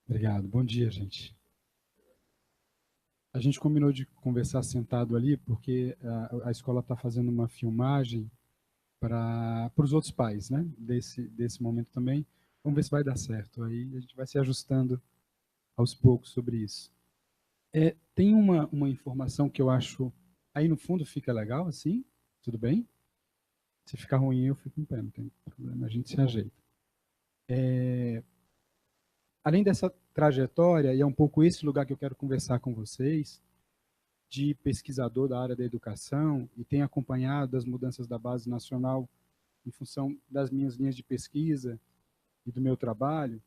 Obrigado. Bom dia, gente. A gente combinou de conversar sentado ali porque a escola está fazendo uma filmagem para os outros pais, né? Desse momento também. Vamos ver se vai dar certo. Aí a gente vai se ajustando aos poucos sobre isso. Tem uma informação que eu acho... Aí no fundo fica legal, assim? Tudo bem? Se ficar ruim, eu fico em pé, não tem problema. A gente se ajeita. Além dessa trajetória, e é um pouco esse lugar que eu quero conversar com vocês, de pesquisador da área da educação e tenho acompanhado as mudanças da base nacional em função das minhas linhas de pesquisa e do meu trabalho,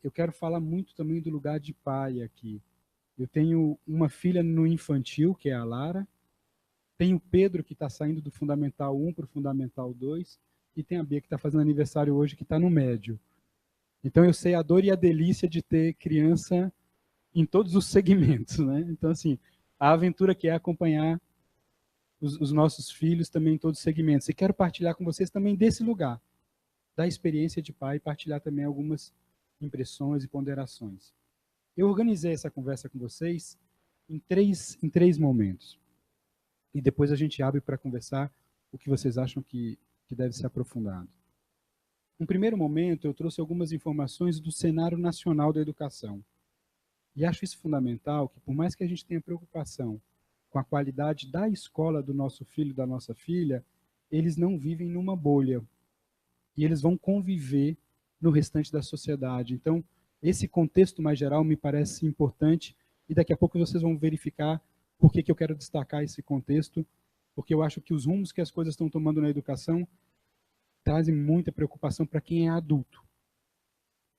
eu quero falar muito também do lugar de pai aqui. Eu tenho uma filha no infantil, que é a Lara, tenho o Pedro, que está saindo do Fundamental 1 para o Fundamental 2, e tem a Bia, que está fazendo aniversário hoje, que está no médio. Então, eu sei a dor e a delícia de ter criança em todos os segmentos, né? Então, assim, a aventura que é acompanhar os nossos filhos também em todos os segmentos. E quero partilhar com vocês também desse lugar, da experiência de pai, e partilhar também algumas impressões e ponderações. Eu organizei essa conversa com vocês em três momentos. E depois a gente abre para conversar o que vocês acham que deve ser aprofundado. No primeiro momento, eu trouxe algumas informações do cenário nacional da educação. E acho isso fundamental, que por mais que a gente tenha preocupação com a qualidade da escola do nosso filho, da nossa filha, eles não vivem numa bolha. E eles vão conviver no restante da sociedade. Então, esse contexto mais geral me parece importante e daqui a pouco vocês vão verificar por que eu quero destacar esse contexto, porque eu acho que os rumos que as coisas estão tomando na educação trazem muita preocupação para quem é adulto.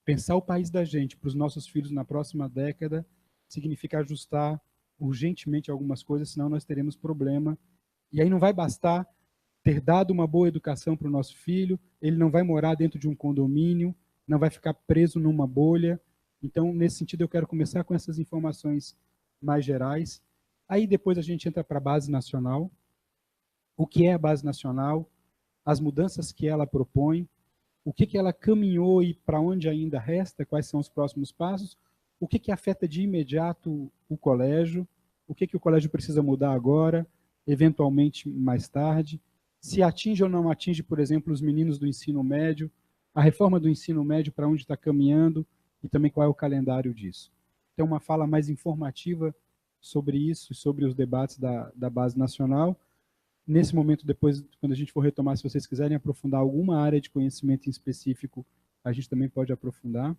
Pensar o país da gente para os nossos filhos na próxima década significa ajustar urgentemente algumas coisas, senão nós teremos problema. E aí não vai bastar ter dado uma boa educação para o nosso filho, ele não vai morar dentro de um condomínio, não vai ficar preso numa bolha. Então, nesse sentido, eu quero começar com essas informações mais gerais. Aí depois a gente entra para a base nacional. O que é a base nacional? As mudanças que ela propõe, o que ela caminhou e para onde ainda resta, quais são os próximos passos, o que afeta de imediato o colégio, o que o colégio precisa mudar agora, eventualmente mais tarde, se atinge ou não atinge, por exemplo, os meninos do ensino médio, a reforma do ensino médio para onde está caminhando e também qual é o calendário disso. Então, uma fala mais informativa sobre isso, sobre os debates da base nacional. Nesse momento, depois, quando a gente for retomar, se vocês quiserem aprofundar alguma área de conhecimento em específico, a gente também pode aprofundar.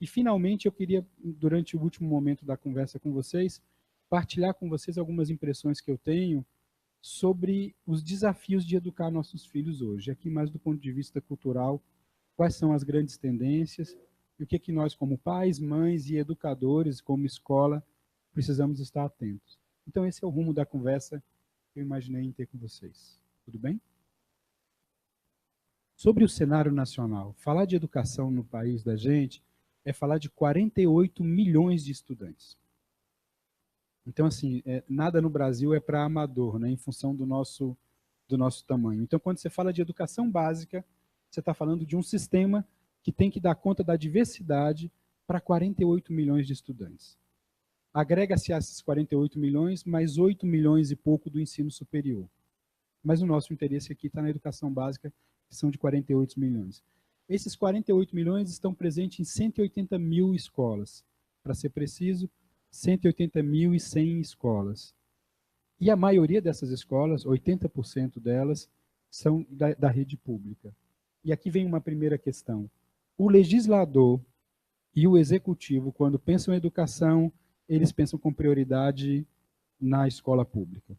E, finalmente, eu queria, durante o último momento da conversa com vocês, partilhar com vocês algumas impressões que eu tenho sobre os desafios de educar nossos filhos hoje. Aqui, mais do ponto de vista cultural, quais são as grandes tendências e o que nós, como pais, mães e educadores, como escola, precisamos estar atentos. Então, esse é o rumo da conversa que eu imaginei em ter com vocês. Tudo bem? Sobre o cenário nacional, falar de educação no país da gente é falar de 48 milhões de estudantes. Então, assim, nada no Brasil é para amador, né, em função do nosso tamanho. Então, quando você fala de educação básica, você está falando de um sistema que tem que dar conta da diversidade para 48 milhões de estudantes. Agrega-se a esses 48 milhões, mais 8 milhões e pouco do ensino superior. Mas o nosso interesse aqui está na educação básica, que são de 48 milhões. Esses 48 milhões estão presentes em 180 mil escolas. Para ser preciso, 180.100 escolas. E a maioria dessas escolas, 80% delas, são da rede pública. E aqui vem uma primeira questão. O legislador e o executivo, quando pensam em educação, eles pensam com prioridade na escola pública.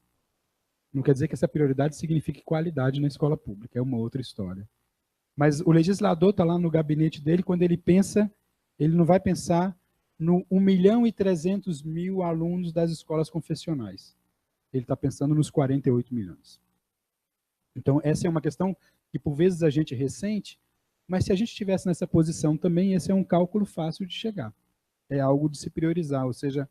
Não quer dizer que essa prioridade signifique qualidade na escola pública, é uma outra história. Mas o legislador está lá no gabinete dele, quando ele pensa, ele não vai pensar no 1.300.000 alunos das escolas confessionais. Ele está pensando nos 48 milhões. Então, essa é uma questão que, por vezes, a gente ressente, mas se a gente estivesse nessa posição também, esse é um cálculo fácil de chegar. É algo de se priorizar, ou seja,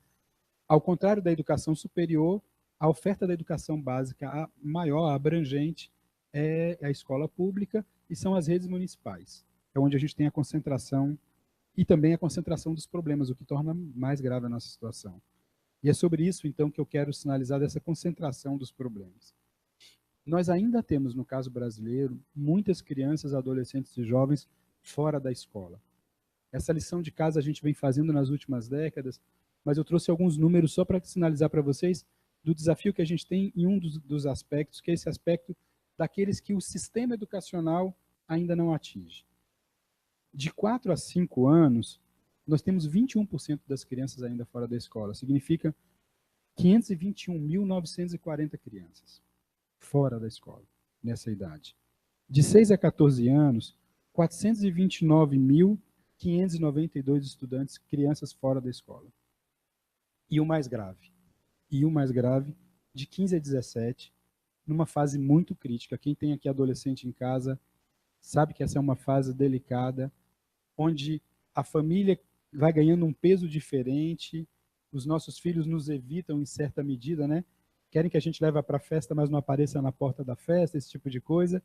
ao contrário da educação superior, a oferta da educação básica a maior, a abrangente, é a escola pública e são as redes municipais. É onde a gente tem a concentração e também a concentração dos problemas, o que torna mais grave a nossa situação. E é sobre isso, então, que eu quero sinalizar dessa concentração dos problemas. Nós ainda temos, no caso brasileiro, muitas crianças, adolescentes e jovens fora da escola. Essa lição de casa a gente vem fazendo nas últimas décadas, mas eu trouxe alguns números só para sinalizar para vocês do desafio que a gente tem em um dos aspectos, que é esse aspecto daqueles que o sistema educacional ainda não atinge. De 4 a 5 anos, nós temos 21% das crianças ainda fora da escola. Significa 521.940 crianças fora da escola, nessa idade. De 6 a 14 anos, 429.592 estudantes, crianças fora da escola. E o mais grave, de 15 a 17, numa fase muito crítica. Quem tem aqui adolescente em casa sabe que essa é uma fase delicada, onde a família vai ganhando um peso diferente, os nossos filhos nos evitam em certa medida, né? Querem que a gente leve para a festa, mas não apareça na porta da festa, esse tipo de coisa.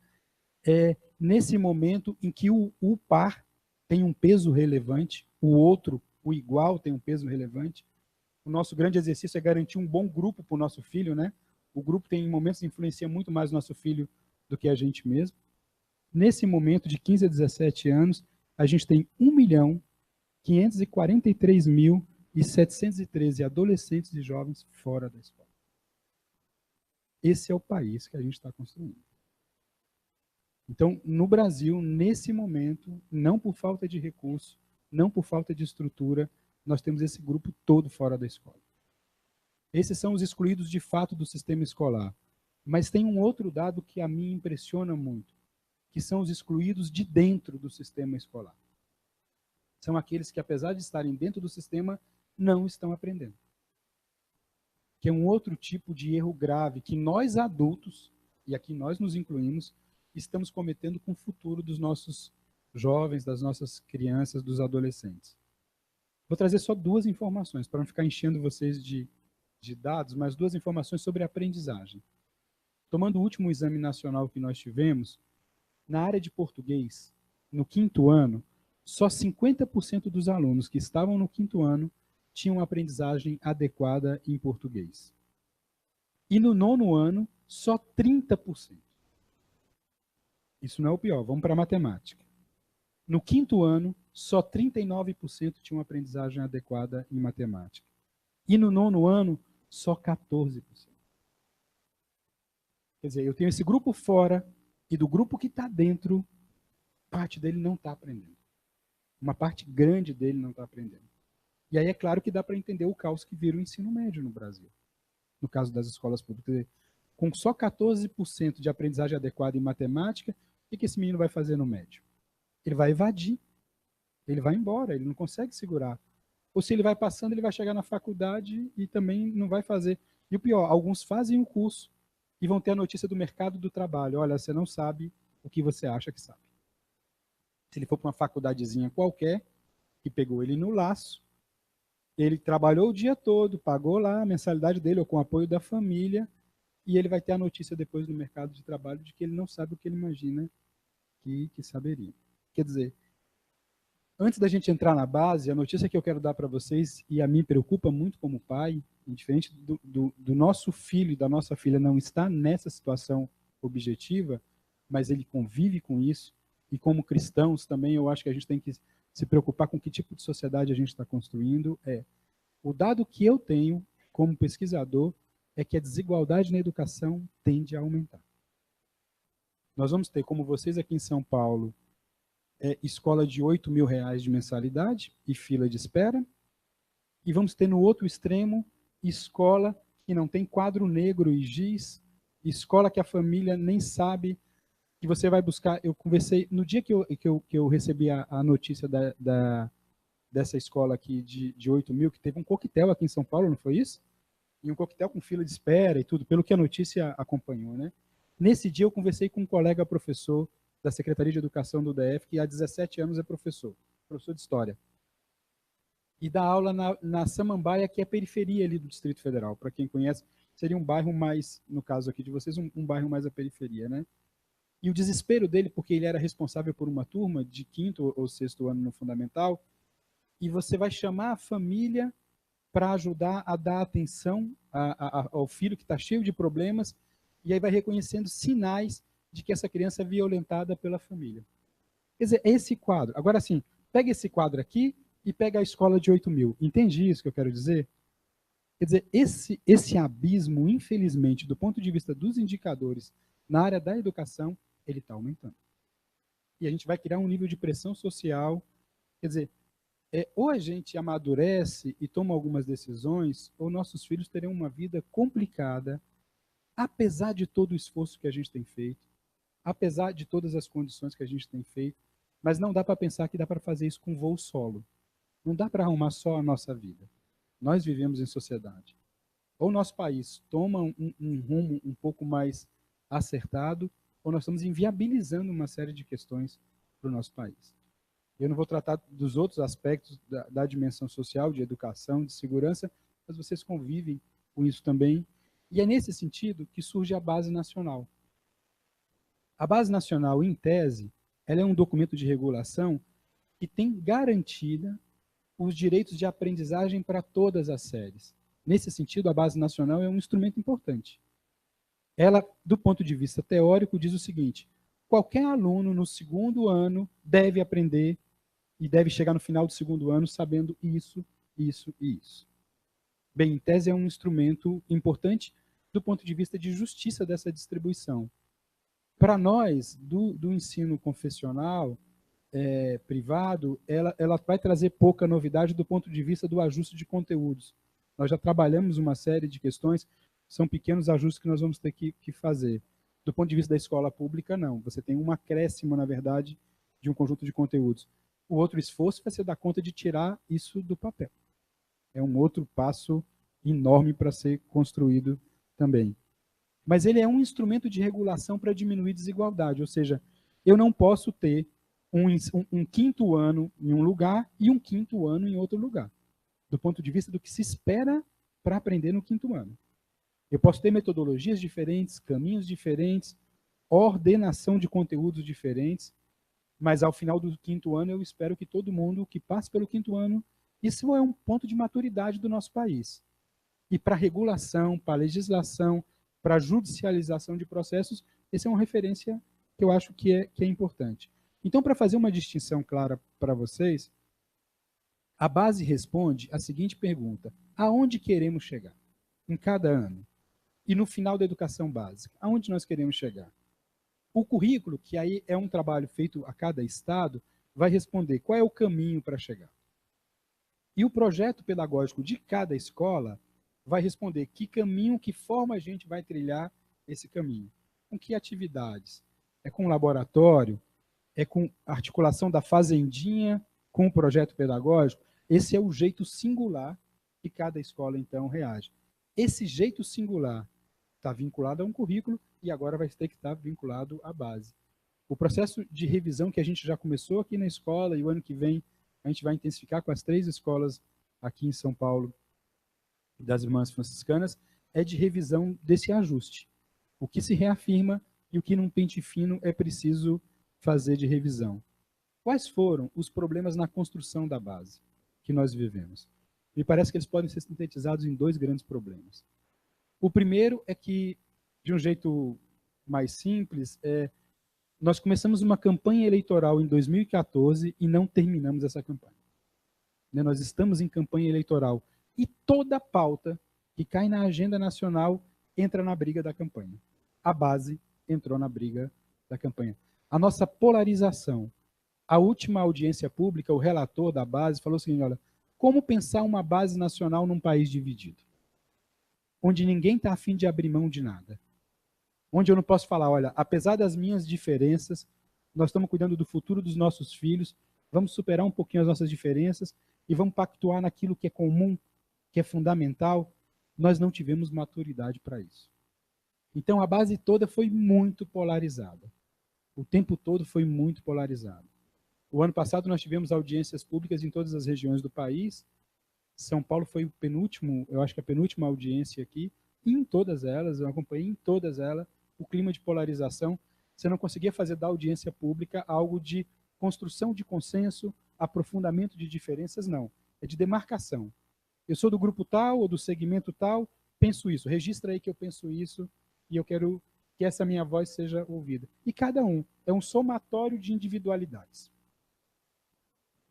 É nesse momento em que o par tem um peso relevante, o outro, o igual, tem um peso relevante. O nosso grande exercício é garantir um bom grupo para o nosso filho, né? O grupo tem momentos que influencia muito mais o nosso filho do que a gente mesmo. Nesse momento, de 15 a 17 anos, a gente tem 1.543.713 adolescentes e jovens fora da escola. Esse é o país que a gente está construindo. Então, no Brasil, nesse momento, não por falta de recurso, não por falta de estrutura, nós temos esse grupo todo fora da escola. Esses são os excluídos de fato do sistema escolar. Mas tem um outro dado que a mim impressiona muito, que são os excluídos de dentro do sistema escolar. São aqueles que, apesar de estarem dentro do sistema, não estão aprendendo. Que é um outro tipo de erro grave que nós adultos, e aqui nós nos incluímos, estamos cometendo com o futuro dos nossos jovens, das nossas crianças, dos adolescentes. Vou trazer só 2 informações, para não ficar enchendo vocês de dados, mas 2 informações sobre aprendizagem. Tomando o último exame nacional que nós tivemos, na área de português, no 5º ano, só 50% dos alunos que estavam no 5º ano tinham aprendizagem adequada em português. E no 9º ano, só 30%. Isso não é o pior, vamos para a matemática. No 5º ano, só 39% tinham aprendizagem adequada em matemática. E no 9º ano, só 14%. Quer dizer, eu tenho esse grupo fora e do grupo que está dentro, parte dele não está aprendendo. Uma parte grande dele não está aprendendo. E aí é claro que dá para entender o caos que vira o ensino médio no Brasil. No caso das escolas públicas. Com só 14% de aprendizagem adequada em matemática, o que esse menino vai fazer no médio? Ele vai evadir. Ele vai embora, ele não consegue segurar. Ou se ele vai passando, ele vai chegar na faculdade e também não vai fazer. E o pior, alguns fazem o curso e vão ter a notícia do mercado do trabalho. Olha, você não sabe o que você acha que sabe. Se ele for para uma faculdadezinha qualquer, que pegou ele no laço, ele trabalhou o dia todo, pagou lá a mensalidade dele, ou com o apoio da família, e ele vai ter a notícia depois no mercado de trabalho de que ele não sabe o que ele imagina que saberia. Quer dizer, antes da gente entrar na base, a notícia que eu quero dar para vocês, e a mim preocupa muito como pai, diferente do nosso filho e da nossa filha não estar nessa situação objetiva, mas ele convive com isso, e como cristãos também eu acho que a gente tem que se preocupar com que tipo de sociedade a gente está construindo. O dado que eu tenho como pesquisador é que a desigualdade na educação tende a aumentar. Nós vamos ter, como vocês aqui em São Paulo, escola de R$ 8.000 de mensalidade e fila de espera, e vamos ter no outro extremo escola que não tem quadro negro e giz, escola que a família nem sabe que você vai buscar. Eu conversei, no dia que eu recebi a notícia dessa escola aqui de 8.000, que teve um coquetel aqui em São Paulo, não foi isso? E um coquetel com fila de espera e tudo, pelo que a notícia acompanhou, né? Nesse dia eu conversei com um colega professor da Secretaria de Educação do DF, que há 17 anos é professor de História. E dá aula na Samambaia, que é periferia ali do Distrito Federal. Para quem conhece, seria um bairro mais, no caso aqui de vocês, um bairro mais à periferia, né? E o desespero dele, porque ele era responsável por uma turma de 5º ou 6º ano no fundamental, e você vai chamar a família para ajudar a dar atenção ao filho que está cheio de problemas, e aí vai reconhecendo sinais de que essa criança é violentada pela família. Quer dizer, esse quadro. Agora sim, pega esse quadro aqui e pega a escola de 8.000. Entende isso que eu quero dizer? Quer dizer, esse abismo, infelizmente, do ponto de vista dos indicadores na área da educação, ele está aumentando. E a gente vai criar um nível de pressão social. Quer dizer, ou a gente amadurece e toma algumas decisões, ou nossos filhos terão uma vida complicada, apesar de todo o esforço que a gente tem feito, apesar de todas as condições que a gente tem feito, mas não dá para pensar que dá para fazer isso com voo solo. Não dá para arrumar só a nossa vida. Nós vivemos em sociedade. Ou o nosso país toma um rumo um pouco mais acertado, ou nós estamos inviabilizando uma série de questões para o nosso país. Eu não vou tratar dos outros aspectos da dimensão social, de educação, de segurança, mas vocês convivem com isso também. E é nesse sentido que surge a Base Nacional. A Base Nacional, em tese, ela é um documento de regulação que tem garantida os direitos de aprendizagem para todas as séries. Nesse sentido, a Base Nacional é um instrumento importante. Ela, do ponto de vista teórico, diz o seguinte: qualquer aluno no segundo ano deve aprender e deve chegar no final do segundo ano sabendo isso, isso e isso. Bem, em tese é um instrumento importante do ponto de vista de justiça dessa distribuição. Para nós, do ensino confessional, privado, ela vai trazer pouca novidade do ponto de vista do ajuste de conteúdos. Nós já trabalhamos uma série de questões, são pequenos ajustes que nós vamos ter que fazer. Do ponto de vista da escola pública, não. Você tem um acréscimo, na verdade, de um conjunto de conteúdos. O outro esforço vai ser dar conta de tirar isso do papel. É um outro passo enorme para ser construído também. Mas ele é um instrumento de regulação para diminuir desigualdade, ou seja, eu não posso ter um quinto ano em um lugar e um quinto ano em outro lugar, do ponto de vista do que se espera para aprender no quinto ano. Eu posso ter metodologias diferentes, caminhos diferentes, ordenação de conteúdos diferentes, mas ao final do quinto ano eu espero que todo mundo que passe pelo quinto ano, isso é um ponto de maturidade do nosso país. E para regulação, para legislação, para judicialização de processos, essa é uma referência que eu acho que é importante. Então, para fazer uma distinção clara para vocês, a base responde a seguinte pergunta: aonde queremos chegar em cada ano? E no final da educação básica, aonde nós queremos chegar? O currículo, que aí é um trabalho feito a cada estado, vai responder qual é o caminho para chegar. E o projeto pedagógico de cada escola vai responder que caminho, que forma a gente vai trilhar esse caminho. Com que atividades? É com laboratório? É com articulação da fazendinha com o projeto pedagógico? Esse é o jeito singular que cada escola, então, reage. Esse jeito singular está vinculado a um currículo e agora vai ter que estar vinculado à base. O processo de revisão que a gente já começou aqui na escola e o ano que vem a gente vai intensificar com as 3 escolas aqui em São Paulo das Irmãs Franciscanas, é de revisão desse ajuste. O que se reafirma e o que num pente fino é preciso fazer de revisão. Quais foram os problemas na construção da base que nós vivemos? Me parece que eles podem ser sintetizados em 2 grandes problemas. O primeiro é que, de um jeito mais simples, nós começamos uma campanha eleitoral em 2014 e não terminamos essa campanha. Nós estamos em campanha eleitoral e toda pauta que cai na agenda nacional entra na briga da campanha. A base entrou na briga da campanha. A nossa polarização. A última audiência pública, o relator da base falou o seguinte: olha, como pensar uma base nacional num país dividido? Onde ninguém está afim de abrir mão de nada. Onde eu não posso falar, olha, apesar das minhas diferenças, nós estamos cuidando do futuro dos nossos filhos, vamos superar um pouquinho as nossas diferenças e vamos pactuar naquilo que é comum, que é fundamental. Nós não tivemos maturidade para isso. Então, a base toda foi muito polarizada. O tempo todo foi muito polarizada. O ano passado nós tivemos audiências públicas em todas as regiões do país. São Paulo foi o penúltimo, eu acho que a penúltima audiência aqui, e em todas elas, eu acompanhei em todas elas, o clima de polarização. Você não conseguia fazer da audiência pública algo de construção de consenso, aprofundamento de diferenças, não. É de demarcação. Eu sou do grupo tal ou do segmento tal, penso isso. Registra aí que eu penso isso e eu quero que essa minha voz seja ouvida. E cada um é um somatório de individualidades.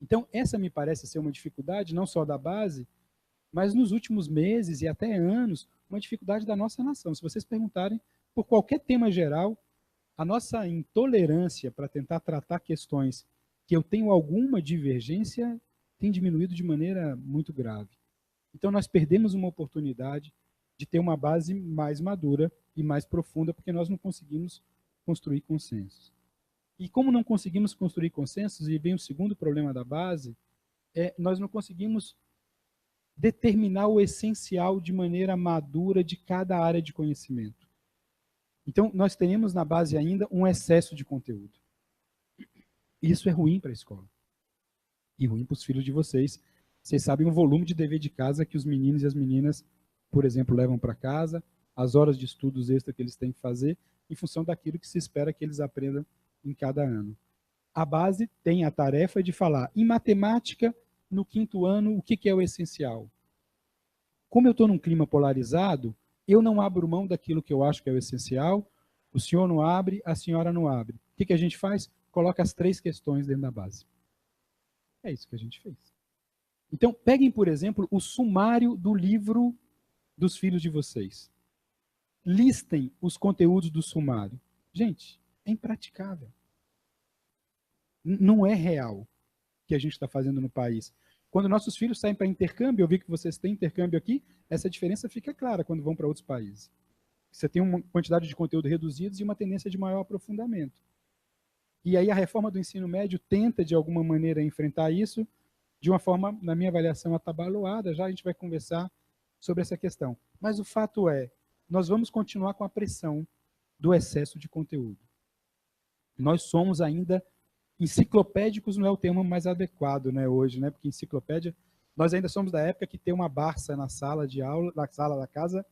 Então, essa me parece ser uma dificuldade, não só da base, mas nos últimos meses e até anos, uma dificuldade da nossa nação. Se vocês perguntarem por qualquer tema geral, a nossa intolerância para tentar tratar questões que eu tenho alguma divergência tem diminuído de maneira muito grave. Então, nós perdemos uma oportunidade de ter uma base mais madura e mais profunda, porque nós não conseguimos construir consensos. E como não conseguimos construir consensos, e vem o segundo problema da base, nós não conseguimos determinar o essencial de maneira madura de cada área de conhecimento. Então, nós tenemos na base ainda um excesso de conteúdo. Isso é ruim para a escola. E ruim para os filhos de vocês. Vocês sabem o volume de dever de casa que os meninos e as meninas, por exemplo, levam para casa, as horas de estudos extra que eles têm que fazer, em função daquilo que se espera que eles aprendam em cada ano. A base tem a tarefa de falar em matemática, no quinto ano, o que é o essencial. Como eu estou num clima polarizado, eu não abro mão daquilo que eu acho que é o essencial, o senhor não abre, a senhora não abre. O que a gente faz? Coloca as 3 questões dentro da base. É isso que a gente fez. Então, peguem, por exemplo, o sumário do livro dos filhos de vocês. Listem os conteúdos do sumário. Gente, é impraticável. Não é real o que a gente está fazendo no país. Quando nossos filhos saem para intercâmbio, eu vi que vocês têm intercâmbio aqui, essa diferença fica clara quando vão para outros países. Você tem uma quantidade de conteúdo reduzidos e uma tendência de maior aprofundamento. E aí a reforma do ensino médio tenta, de alguma maneira, enfrentar isso de uma forma, na minha avaliação, atabalhoada. Já a gente vai conversar sobre essa questão. Mas o fato é, nós vamos continuar com a pressão do excesso de conteúdo. Nós somos ainda enciclopédicos, não é o termo mais adequado, né, hoje, né? Porque enciclopédia, nós ainda somos da época que ter uma Barça na sala de aula, na sala da casa,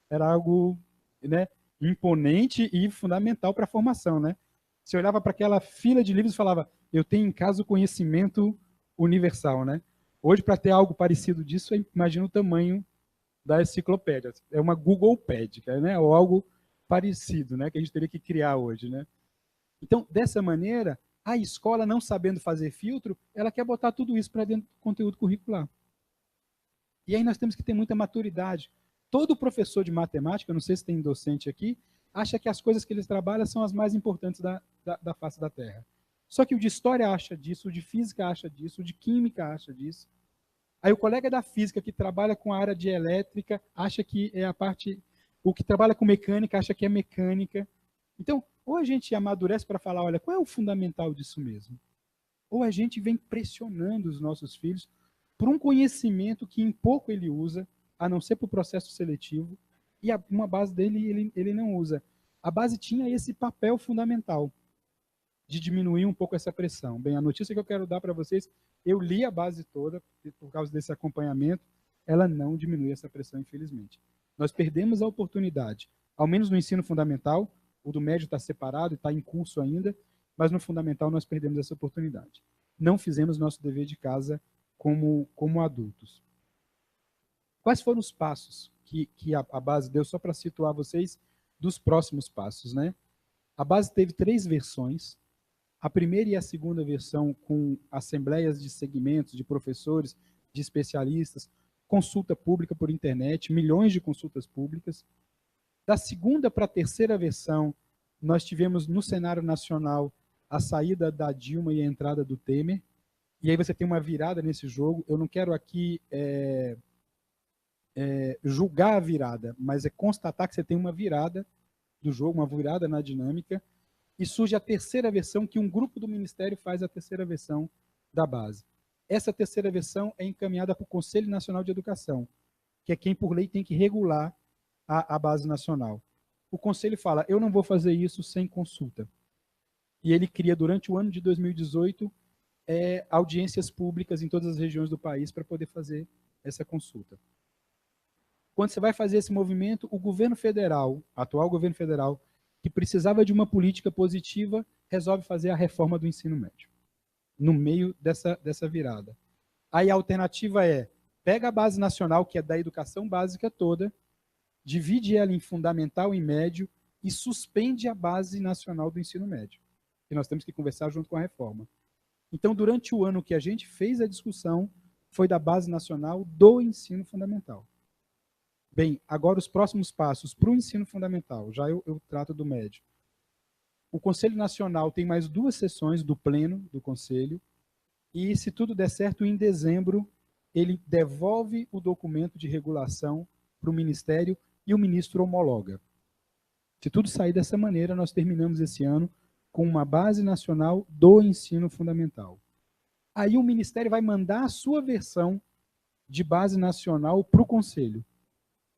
era algo, né, imponente e fundamental para a formação, né? Você olhava para aquela fila de livros e falava, eu tenho em casa o conhecimento universal, né? Hoje, para ter algo parecido disso, imagina o tamanho da enciclopédia. É uma Googlepédia, né? Ou algo parecido, né? Que a gente teria que criar hoje, né? Então, dessa maneira, a escola, não sabendo fazer filtro, ela quer botar tudo isso para dentro do conteúdo curricular. E aí nós temos que ter muita maturidade. Todo professor de matemática, não sei se tem docente aqui, acha que as coisas que eles trabalham são as mais importantes da face da Terra. Só que o de história acha disso, o de física acha disso, o de química acha disso. Aí o colega da física que trabalha com a área de elétrica acha que é a parte... O que trabalha com mecânica acha que é mecânica. Então, ou a gente amadurece para falar, olha, qual é o fundamental disso mesmo? Ou a gente vem pressionando os nossos filhos por um conhecimento que em pouco ele usa, a não ser para o processo seletivo, e uma base dele ele não usa. A base tinha esse papel fundamental de diminuir um pouco essa pressão. Bem, a notícia que eu quero dar para vocês, eu li a base toda, por causa desse acompanhamento, ela não diminui essa pressão, infelizmente. Nós perdemos a oportunidade, ao menos no ensino fundamental, o do médio está separado e está em curso ainda, mas no fundamental nós perdemos essa oportunidade. Não fizemos nosso dever de casa como adultos. Quais foram os passos que a base deu, só para situar vocês, dos próximos passos, né? A base teve 3 versões. A primeira e a segunda versão com assembleias de segmentos, de professores, de especialistas, consulta pública por internet, milhões de consultas públicas. Da segunda para a terceira versão, nós tivemos no cenário nacional a saída da Dilma e a entrada do Temer. E aí você tem uma virada nesse jogo. Eu não quero aqui julgar a virada, mas é constatar que você tem uma virada do jogo, uma virada na dinâmica. E surge a terceira versão, que um grupo do Ministério faz a terceira versão da base. Essa terceira versão é encaminhada para o Conselho Nacional de Educação, que é quem, por lei, tem que regular a base nacional. O Conselho fala, eu não vou fazer isso sem consulta. E ele cria, durante o ano de 2018, audiências públicas em todas as regiões do país para poder fazer essa consulta. Quando você vai fazer esse movimento, o governo federal, atual governo federal, que precisava de uma política positiva, resolve fazer a reforma do ensino médio. no meio dessa virada. Aí a alternativa é, pega a base nacional, que é da educação básica toda, divide ela em fundamental e médio e suspende a base nacional do ensino médio, que nós temos que conversar junto com a reforma. Então, durante o ano que a gente fez a discussão, foi da base nacional do ensino fundamental. Bem, agora os próximos passos para o ensino fundamental, já eu trato do médio. O Conselho Nacional tem mais 2 sessões do pleno do Conselho, e se tudo der certo, em dezembro, ele devolve o documento de regulação para o Ministério e o ministro homologa. Se tudo sair dessa maneira, nós terminamos esse ano com uma base nacional do ensino fundamental. Aí o Ministério vai mandar a sua versão de base nacional para o Conselho.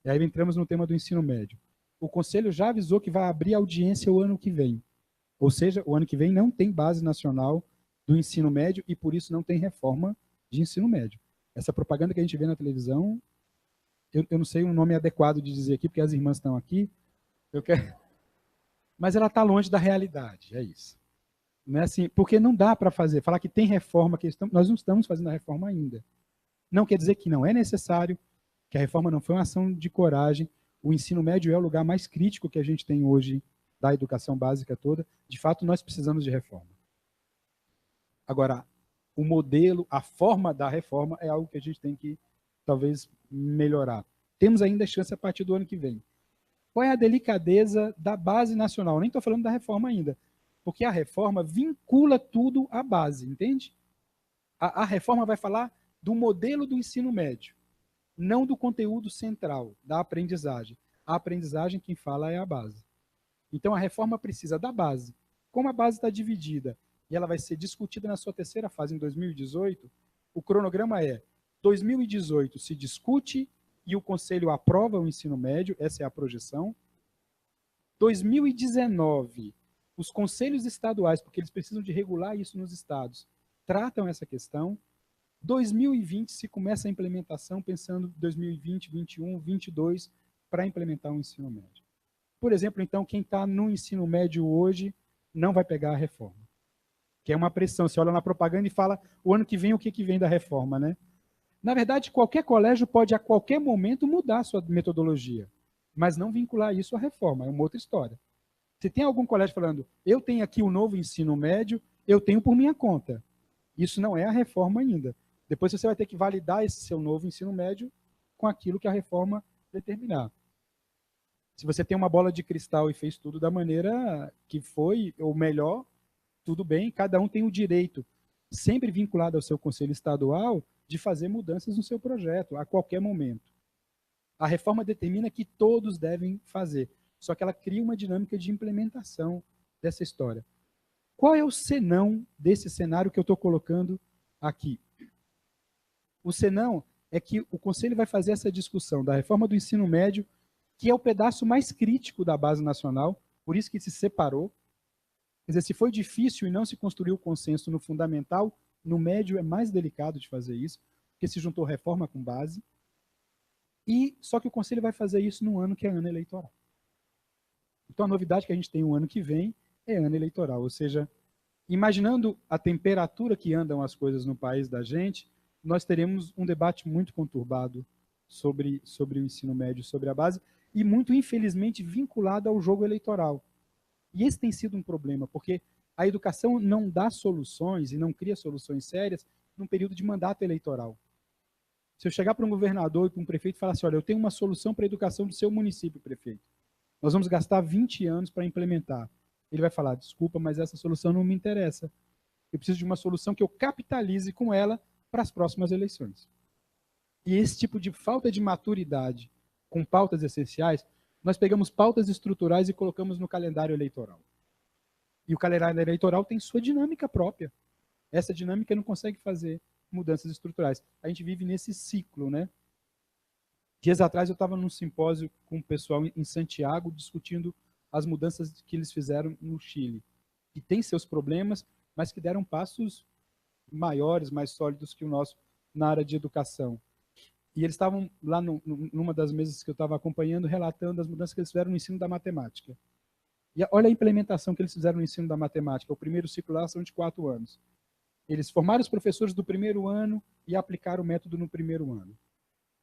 E aí entramos no tema do ensino médio. O Conselho já avisou que vai abrir audiência o ano que vem. Ou seja, o ano que vem não tem base nacional do ensino médio e por isso não tem reforma de ensino médio. Essa propaganda que a gente vê na televisão, eu não sei o nome adequado de dizer aqui, porque as irmãs estão aqui, mas ela está longe da realidade, é isso. Não é assim, porque não dá para falar que tem reforma, nós não estamos fazendo a reforma ainda. Não quer dizer que não é necessário, que a reforma não foi uma ação de coragem. O ensino médio é o lugar mais crítico que a gente tem hoje da educação básica toda. De fato, nós precisamos de reforma. Agora, o modelo, a forma da reforma é algo que a gente tem que, talvez, melhorar. Temos ainda chance a partir do ano que vem. Qual é a delicadeza da base nacional? Nem estou falando da reforma ainda, porque a reforma vincula tudo à base, entende? A reforma vai falar do modelo do ensino médio, não do conteúdo central, da aprendizagem. A aprendizagem, quem fala é a base. Então, a reforma precisa da base. Como a base está dividida e ela vai ser discutida na sua terceira fase em 2018, o cronograma é 2018 se discute e o Conselho aprova o ensino médio, essa é a projeção. 2019, os conselhos estaduais, porque eles precisam de regular isso nos estados, tratam essa questão. 2020 se começa a implementação, pensando 2020, 21, 22, para implementar o ensino médio. Por exemplo, então, quem está no ensino médio hoje não vai pegar a reforma, que é uma pressão. Você olha na propaganda e fala, o ano que vem, o que vem da reforma, né? Na verdade, qualquer colégio pode, a qualquer momento, mudar a sua metodologia, mas não vincular isso à reforma, é uma outra história. Se tem algum colégio falando, eu tenho aqui o novo ensino médio, eu tenho por minha conta. Isso não é a reforma ainda. Depois você vai ter que validar esse seu novo ensino médio com aquilo que a reforma determinar. Se você tem uma bola de cristal e fez tudo da maneira que foi, ou melhor, tudo bem, cada um tem o direito, sempre vinculado ao seu conselho estadual, de fazer mudanças no seu projeto, a qualquer momento. A reforma determina que todos devem fazer, só que ela cria uma dinâmica de implementação dessa história. Qual é o senão desse cenário que eu estou colocando aqui? O senão é que o Conselho vai fazer essa discussão da reforma do ensino médio, que é o pedaço mais crítico da base nacional, por isso que se separou. Quer dizer, se foi difícil e não se construiu consenso no fundamental, no médio é mais delicado de fazer isso, porque se juntou reforma com base. E só que o Conselho vai fazer isso num ano que é ano eleitoral. Então a novidade que a gente tem o ano que vem é ano eleitoral, ou seja, imaginando a temperatura que andam as coisas no país da gente, nós teremos um debate muito conturbado sobre o ensino médio, sobre a base, e muito, infelizmente, vinculado ao jogo eleitoral. E esse tem sido um problema, porque a educação não dá soluções e não cria soluções sérias num período de mandato eleitoral. Se eu chegar para um governador e para um prefeito e falar assim, olha, eu tenho uma solução para a educação do seu município, prefeito. Nós vamos gastar 20 anos para implementar. Ele vai falar, desculpa, mas essa solução não me interessa. Eu preciso de uma solução que eu capitalize com ela para as próximas eleições. E esse tipo de falta de maturidade com pautas essenciais, nós pegamos pautas estruturais e colocamos no calendário eleitoral. E o calendário eleitoral tem sua dinâmica própria. Essa dinâmica não consegue fazer mudanças estruturais. A gente vive nesse ciclo, né? Dias atrás eu estava num simpósio com o pessoal em Santiago discutindo as mudanças que eles fizeram no Chile, que tem seus problemas, mas que deram passos maiores, mais sólidos que o nosso na área de educação. E eles estavam lá numa das mesas que eu estava acompanhando, relatando as mudanças que eles fizeram no ensino da matemática. E olha a implementação que eles fizeram no ensino da matemática. O primeiro ciclo lá são de 4 anos. Eles formaram os professores do primeiro ano e aplicaram o método no primeiro ano.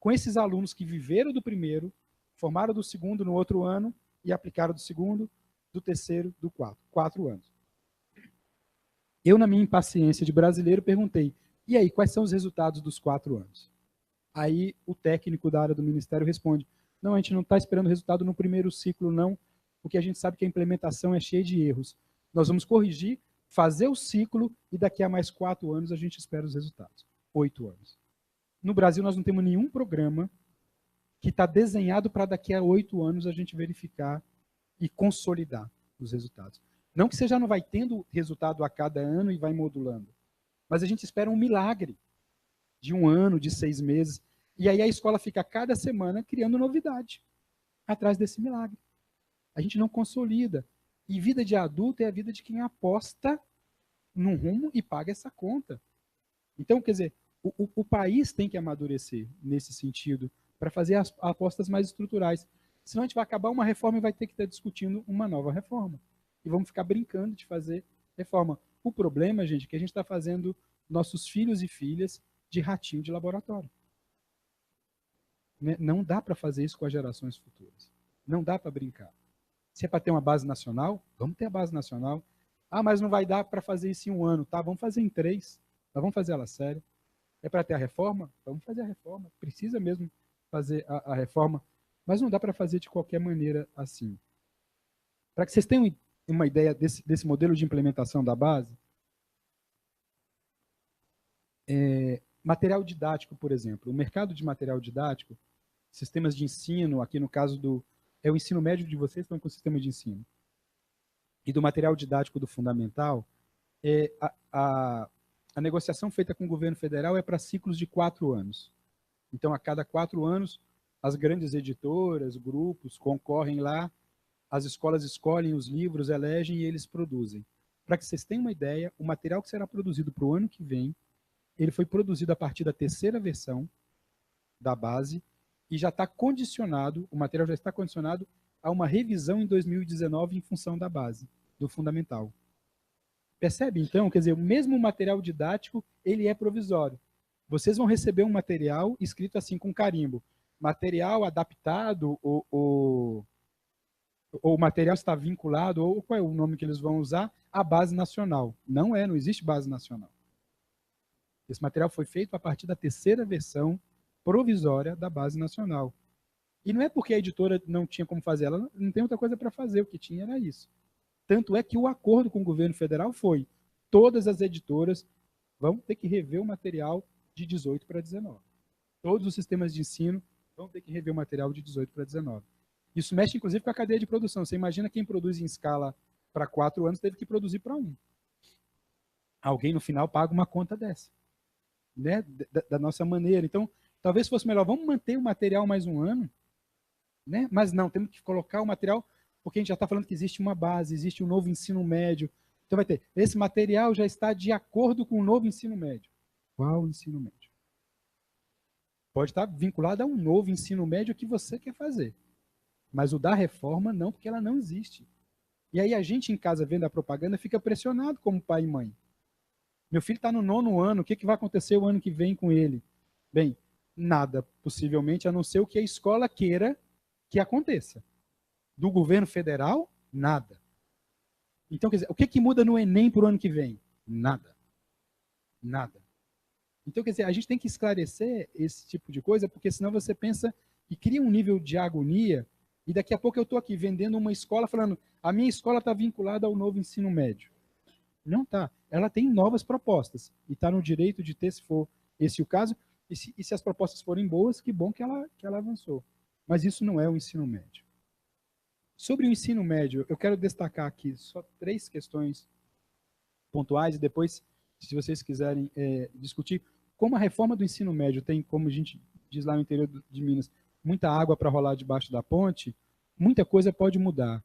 Com esses alunos que viveram do primeiro, formaram do segundo no outro ano e aplicaram do segundo, do terceiro, do quarto. 4 anos. Eu, na minha impaciência de brasileiro, perguntei, e aí, quais são os resultados dos 4 anos? Aí o técnico da área do Ministério responde, não, a gente não está esperando resultado no primeiro ciclo, não, porque a gente sabe que a implementação é cheia de erros. Nós vamos corrigir, fazer o ciclo e daqui a mais 4 anos a gente espera os resultados. 8 anos. No Brasil, nós não temos nenhum programa que está desenhado para daqui a 8 anos a gente verificar e consolidar os resultados. Não que você já não vai tendo resultado a cada ano e vai modulando, mas a gente espera um milagre de 1 ano, de 6 meses, e aí a escola fica cada semana criando novidade atrás desse milagre. A gente não consolida. E vida de adulto é a vida de quem aposta num rumo e paga essa conta. Então, quer dizer, o país tem que amadurecer nesse sentido para fazer as apostas mais estruturais. Senão a gente vai acabar uma reforma e vai ter que estar discutindo uma nova reforma. E vamos ficar brincando de fazer reforma. O problema, gente, é que a gente está fazendo nossos filhos e filhas de ratinho de laboratório. Não dá para fazer isso com as gerações futuras. Não dá para brincar. Se é para ter uma base nacional, vamos ter a base nacional. Ah, mas não vai dar para fazer isso em 1 ano. Tá, vamos fazer em 3. Mas vamos fazer ela séria. É para ter a reforma? Vamos fazer a reforma. Precisa mesmo fazer a reforma. Mas não dá para fazer de qualquer maneira assim. Para que vocês tenham uma ideia desse modelo de implementação da base, material didático, por exemplo. O mercado de material didático, sistemas de ensino, aqui no caso é o ensino médio de vocês, estão com o sistema de ensino. E do material didático do fundamental, a negociação feita com o governo federal é para ciclos de 4 anos. Então, a cada 4 anos, as grandes editoras, grupos concorrem lá, as escolas escolhem os livros, elegem e eles produzem. Para que vocês tenham uma ideia, o material que será produzido para o ano que vem, ele foi produzido a partir da 3ª versão da base e já está condicionado, o material já está condicionado a uma revisão em 2019 em função da base, do fundamental. Percebe, então? Quer dizer, o mesmo material didático, ele é provisório. Vocês vão receber um material escrito assim com carimbo. Material adaptado, ou o material está vinculado, ou qual é o nome que eles vão usar? À base nacional. Não existe base nacional. Esse material foi feito a partir da 3ª versão provisória da base nacional. E não é porque a editora não tinha como fazer, ela não tem outra coisa para fazer, o que tinha era isso. Tanto é que o acordo com o governo federal foi: todas as editoras vão ter que rever o material de 18 para 19. Todos os sistemas de ensino vão ter que rever o material de 18 para 19. Isso mexe, inclusive, com a cadeia de produção. Você imagina quem produz em escala para 4 anos teve que produzir para 1. Alguém, no final, paga uma conta dessa, né? Da nossa maneira. Então, talvez fosse melhor, vamos manter o material mais 1 ano, né? Mas não, temos que colocar o material, porque a gente já está falando que existe uma base, existe um novo ensino médio. Então vai ter, esse material já está de acordo com o novo ensino médio. Qual ensino médio? Pode estar vinculado a um novo ensino médio que você quer fazer. Mas o da reforma não, porque ela não existe. E aí a gente em casa vendo a propaganda fica pressionado como pai e mãe. Meu filho está no 9º ano, o que vai acontecer o ano que vem com ele? Bem, nada, possivelmente, a não ser o que a escola queira que aconteça. Do governo federal, nada. Então, quer dizer, o que muda no Enem para o ano que vem? Nada. Nada. Então, quer dizer, a gente tem que esclarecer esse tipo de coisa, porque senão você pensa e cria um nível de agonia, e daqui a pouco eu estou aqui vendendo uma escola falando, a minha escola está vinculada ao novo ensino médio. Não está. Ela tem novas propostas, e está no direito de ter, se for esse o caso, e se as propostas forem boas, que bom que ela avançou. Mas isso não é o ensino médio. Sobre o ensino médio, eu quero destacar aqui só 3 questões pontuais, e depois, se vocês quiserem discutir, como a reforma do ensino médio tem, como a gente diz lá no interior de Minas, muita água para rolar debaixo da ponte, muita coisa pode mudar.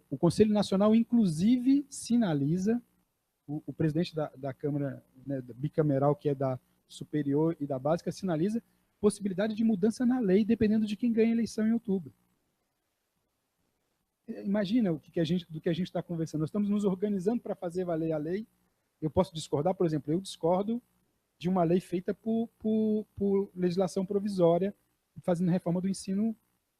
O Conselho Nacional, inclusive, sinaliza, o presidente da Câmara, né, bicameral, que é da superior e da básica, sinaliza possibilidade de mudança na lei, dependendo de quem ganha a eleição em outubro. Imagina do que a gente está conversando. Nós estamos nos organizando para fazer valer a lei, Eu posso discordar, por exemplo, eu discordo de uma lei feita por legislação provisória, fazendo reforma do ensino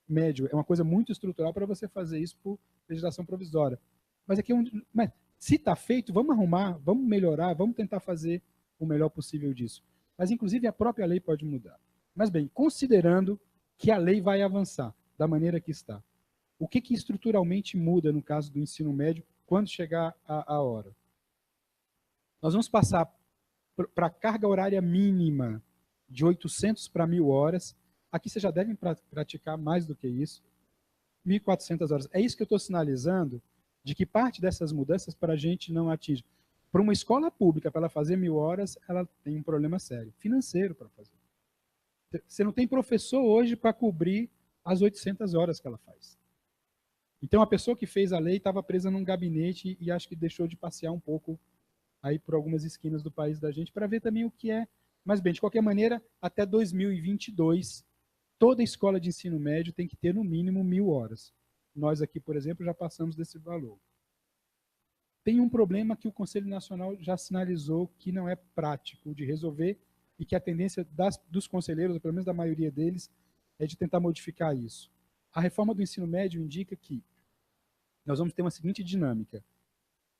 médio. É uma coisa muito estrutural para você fazer isso por legislação provisória. Mas aqui, mas se está feito, vamos arrumar, vamos melhorar, vamos tentar fazer o melhor possível disso. Mas, inclusive, a própria lei pode mudar. Mas, bem, considerando que a lei vai avançar da maneira que está, o que estruturalmente muda no caso do ensino médio quando chegar a hora? Nós vamos passar para a carga horária mínima de 800 para 1.000 horas. Aqui vocês já devem praticar mais do que isso, 1.400 horas. É isso que eu estou sinalizando, de que parte dessas mudanças para a gente não atinge. Para uma escola pública, para ela fazer 1.000 horas, ela tem um problema sério, financeiro para fazer. Você não tem professor hoje para cobrir as 800 horas que ela faz. Então, a pessoa que fez a lei estava presa num gabinete e acho que deixou de passear um pouco aí por algumas esquinas do país da gente para ver também o que é. Mas, bem, de qualquer maneira, até 2022, toda escola de ensino médio tem que ter no mínimo 1.000 horas. Nós aqui, por exemplo, já passamos desse valor. Tem um problema que o Conselho Nacional já sinalizou que não é prático de resolver e que a tendência dos conselheiros, ou pelo menos da maioria deles, é de tentar modificar isso. A reforma do ensino médio indica que nós vamos ter uma seguinte dinâmica.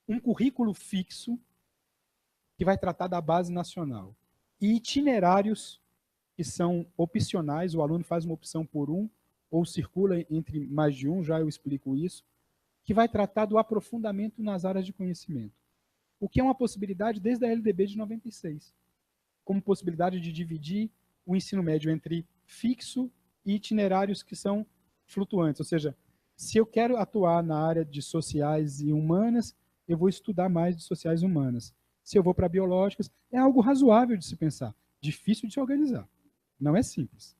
Um currículo fixo que vai tratar da base nacional e itinerários que são opcionais, o aluno faz uma opção por um ou circula entre mais de um, já eu explico isso, que vai tratar do aprofundamento nas áreas de conhecimento. O que é uma possibilidade desde a LDB de 96, como possibilidade de dividir o ensino médio entre fixo e itinerários que são flutuantes, ou seja, se eu quero atuar na área de sociais e humanas, eu vou estudar mais de sociais e humanas. Se eu vou para biológicas, é algo razoável de se pensar, difícil de se organizar. Não é simples.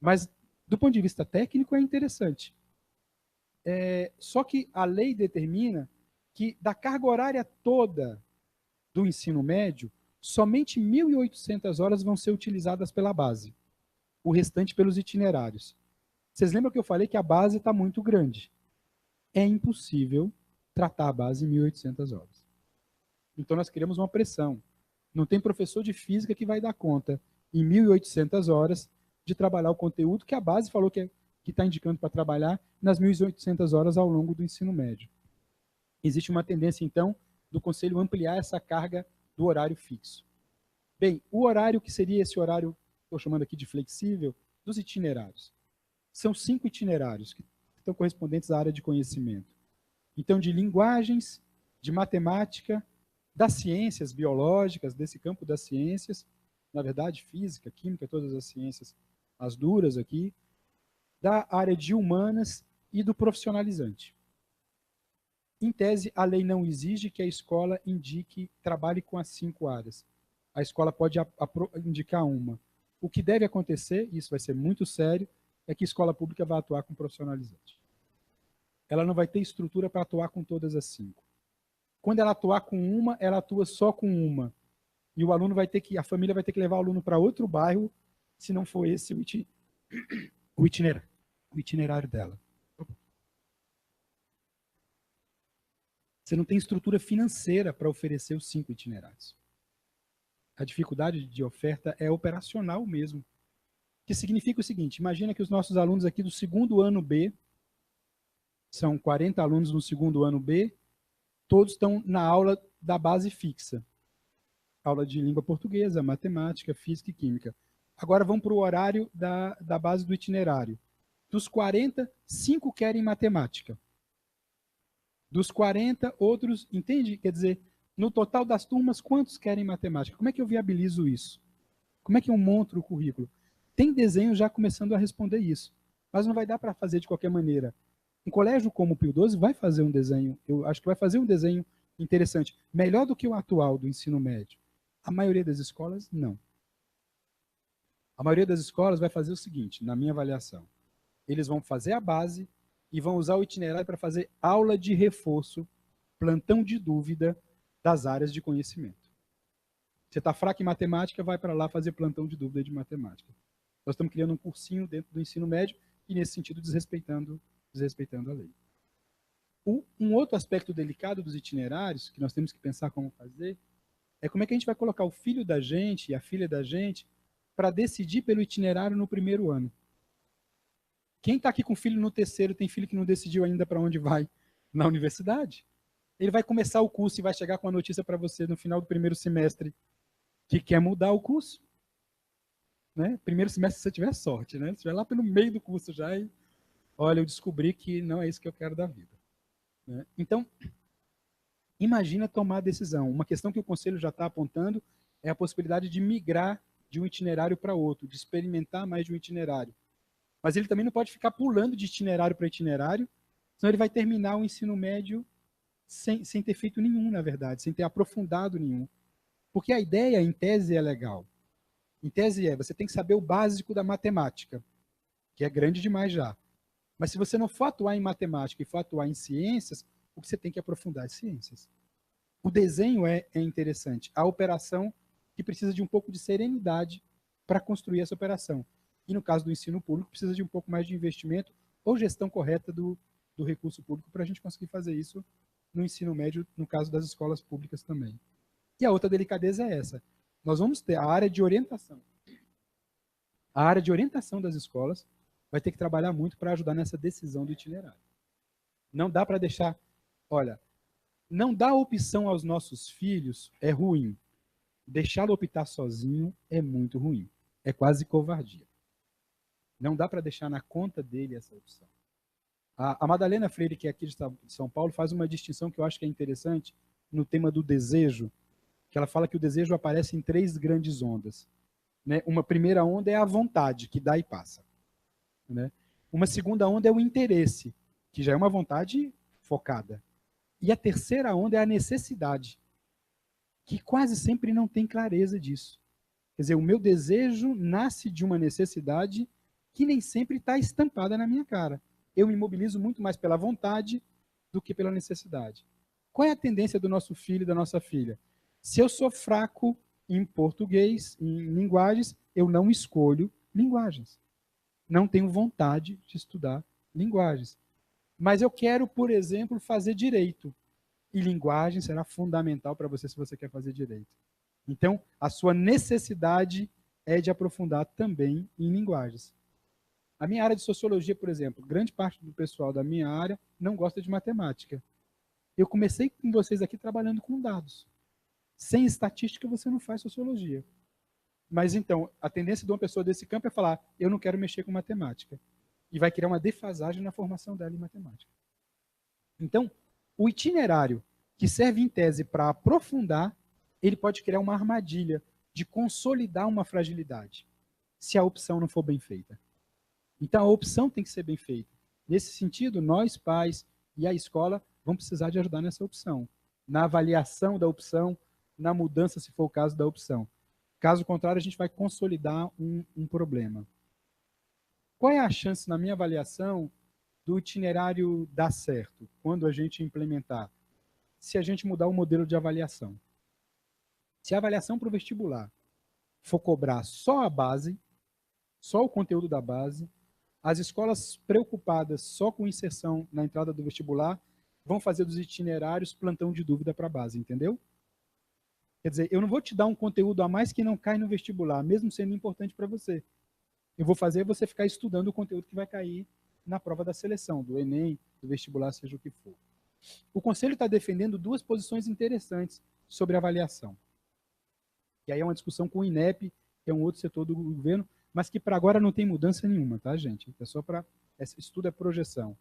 Mas, do ponto de vista técnico, é interessante. Só que a lei determina que da carga horária toda do ensino médio, somente 1.800 horas vão ser utilizadas pela base. O restante pelos itinerários. Vocês lembram que eu falei que a base está muito grande? É impossível tratar a base em 1.800 horas. Então nós criamos uma pressão. Não tem professor de física que vai dar conta, em 1.800 horas, de trabalhar o conteúdo que a base falou que está indicando para trabalhar nas 1.800 horas ao longo do ensino médio. Existe uma tendência, então, do Conselho ampliar essa carga do horário fixo. Bem, o horário que seria esse horário, estou chamando aqui de flexível, dos itinerários. São 5 itinerários que estão correspondentes à área de conhecimento. Então, de linguagens, de matemática, das ciências biológicas, desse campo das ciências, na verdade, física, química, todas as ciências, as duras aqui, da área de humanas e do profissionalizante. Em tese, a lei não exige que a escola trabalhe com as 5 áreas. A escola pode indicar uma. O que deve acontecer, isso vai ser muito sério, é que a escola pública vai atuar com profissionalizante. Ela não vai ter estrutura para atuar com todas as 5. Quando ela atuar com uma, ela atua só com uma. E o aluno a família vai ter que levar o aluno para outro bairro, se não for esse o itinerário dela. Você não tem estrutura financeira para oferecer os 5 itinerários. A dificuldade de oferta é operacional mesmo. Que significa o seguinte, imagina que os nossos alunos aqui do segundo ano B, são 40 alunos no segundo ano B, todos estão na aula da base fixa. Aula de língua portuguesa, matemática, física e química. Agora vamos para o horário da base do itinerário. Dos 40, 5 querem matemática. Dos 40, outros, entende? Quer dizer, no total das turmas, quantos querem matemática? Como é que eu viabilizo isso? Como é que eu monto o currículo? Tem desenho já começando a responder isso, mas não vai dar para fazer de qualquer maneira. Um colégio como o Pio XII vai fazer um desenho, eu acho que vai fazer um desenho interessante, melhor do que o atual do ensino médio. A maioria das escolas, não. A maioria das escolas vai fazer o seguinte, na minha avaliação. Eles vão fazer a base e vão usar o itinerário para fazer aula de reforço, plantão de dúvida das áreas de conhecimento. Você está fraco em matemática, vai para lá fazer plantão de dúvida de matemática. Nós estamos criando um cursinho dentro do ensino médio e, nesse sentido, desrespeitando a lei. Um outro aspecto delicado dos itinerários, que nós temos que pensar como fazer, é como é que a gente vai colocar o filho da gente e a filha da gente para decidir pelo itinerário no primeiro ano. Quem está aqui com filho no terceiro tem filho que não decidiu ainda para onde vai na universidade? Ele vai começar o curso e vai chegar com uma notícia para você no final do primeiro semestre que quer mudar o curso. Né? Primeiro semestre, se você tiver sorte, né? Se estiver lá pelo meio do curso já e, olha, eu descobri que não é isso que eu quero da vida. Né? Então, imagina tomar a decisão. Uma questão que o Conselho já está apontando é a possibilidade de migrar de um itinerário para outro, de experimentar mais de um itinerário. Mas ele também não pode ficar pulando de itinerário para itinerário, senão ele vai terminar o ensino médio sem ter feito nenhum, na verdade, sem ter aprofundado nenhum. Porque a ideia, em tese, é legal. Em tese você tem que saber o básico da matemática, que é grande demais já. Mas se você não for atuar em matemática e for atuar em ciências, o que você tem que aprofundar é ciências. O desenho é interessante. A operação que precisa de um pouco de serenidade para construir essa operação. E no caso do ensino público, precisa de um pouco mais de investimento ou gestão correta do recurso público para a gente conseguir fazer isso no ensino médio, no caso das escolas públicas também. E a outra delicadeza é essa. Nós vamos ter a área de orientação. A área de orientação das escolas vai ter que trabalhar muito para ajudar nessa decisão do itinerário. Não dá para deixar... Olha, não dar opção aos nossos filhos é ruim. Deixá-lo optar sozinho é muito ruim. É quase covardia. Não dá para deixar na conta dele essa opção. A Madalena Freire, que é aqui de São Paulo, faz uma distinção que eu acho que é interessante no tema do desejo, que ela fala que o desejo aparece em 3 grandes ondas. Né? Uma primeira onda é a vontade, que dá e passa. Né? Uma segunda onda é o interesse, que já é uma vontade focada. E a terceira onda é a necessidade, que quase sempre não tem clareza disso. Quer dizer, o meu desejo nasce de uma necessidade que nem sempre está estampada na minha cara. Eu me mobilizo muito mais pela vontade do que pela necessidade. Qual é a tendência do nosso filho e da nossa filha? Se eu sou fraco em português, em linguagens, eu não escolho linguagens. Não tenho vontade de estudar linguagens. Mas eu quero, por exemplo, fazer direito. E linguagem será fundamental para você se você quer fazer direito. Então, a sua necessidade é de aprofundar também em linguagens. A minha área de sociologia, por exemplo, grande parte do pessoal da minha área não gosta de matemática. Eu comecei com vocês aqui trabalhando com dados. Sem estatística você não faz sociologia. Mas então, a tendência de uma pessoa desse campo é falar, eu não quero mexer com matemática. E vai criar uma defasagem na formação dela em matemática. Então, o itinerário que serve em tese para aprofundar, ele pode criar uma armadilha de consolidar uma fragilidade, se a opção não for bem feita. Então, a opção tem que ser bem feita. Nesse sentido, nós, pais e a escola, vão precisar de ajudar nessa opção, na avaliação da opção, na mudança, se for o caso, da opção. Caso contrário, a gente vai consolidar um problema. Qual é a chance, na minha avaliação, do itinerário dar certo, quando a gente implementar? Se a gente mudar o modelo de avaliação. Se a avaliação para o vestibular for cobrar só a base, só o conteúdo da base, as escolas preocupadas só com inserção na entrada do vestibular vão fazer dos itinerários plantão de dúvida para a base, entendeu? Quer dizer, eu não vou te dar um conteúdo a mais que não cai no vestibular, mesmo sendo importante para você. Eu vou fazer você ficar estudando o conteúdo que vai cair na prova da seleção, do Enem, do vestibular, seja o que for. O Conselho está defendendo 2 posições interessantes sobre avaliação. E aí é uma discussão com o INEP, que é um outro setor do governo, mas que para agora não tem mudança nenhuma, tá, gente? É só para... Esse estudo é projeção.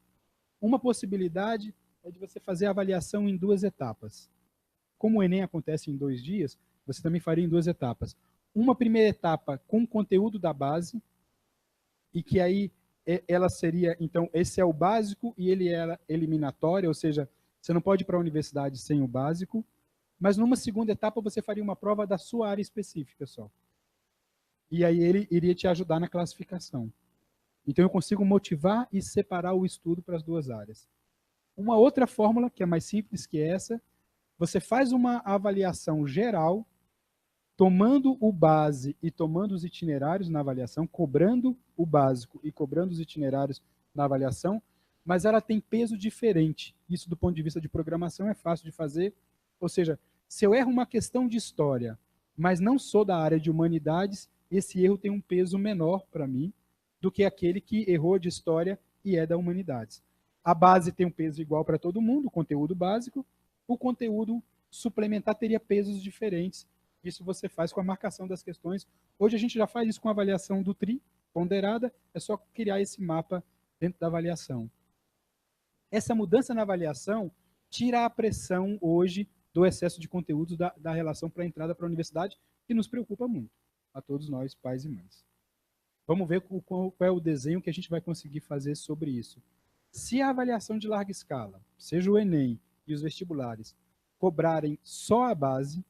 Uma possibilidade é de você fazer a avaliação em 2 etapas. Como o Enem acontece em 2 dias, você também faria em 2 etapas. Uma primeira etapa com o conteúdo da base, e que aí ela seria, então, esse é o básico e ele era eliminatório, ou seja, você não pode ir para a universidade sem o básico, mas numa segunda etapa você faria uma prova da sua área específica só. E aí ele iria te ajudar na classificação. Então eu consigo motivar e separar o estudo para as 2 áreas. Uma outra fórmula, que é mais simples que essa, você faz uma avaliação geral, tomando o base e tomando os itinerários na avaliação, cobrando o básico e cobrando os itinerários na avaliação, mas ela tem peso diferente. Isso, do ponto de vista de programação, é fácil de fazer. Ou seja, Se eu erro uma questão de história, mas não sou da área de humanidades, esse erro tem um peso menor para mim do que aquele que errou de história e é da humanidades. A base tem um peso igual para todo mundo, o conteúdo básico. O conteúdo suplementar teria pesos diferentes. Isso você faz com a marcação das questões. Hoje a gente já faz isso com a avaliação do TRI, ponderada, é só criar esse mapa dentro da avaliação. Essa mudança na avaliação tira a pressão hoje do excesso de conteúdos da relação para a entrada para a universidade, que nos preocupa muito, a todos nós, pais e mães. Vamos ver qual é o desenho que a gente vai conseguir fazer sobre isso. Se a avaliação de larga escala, seja o Enem e os vestibulares, cobrarem só a base,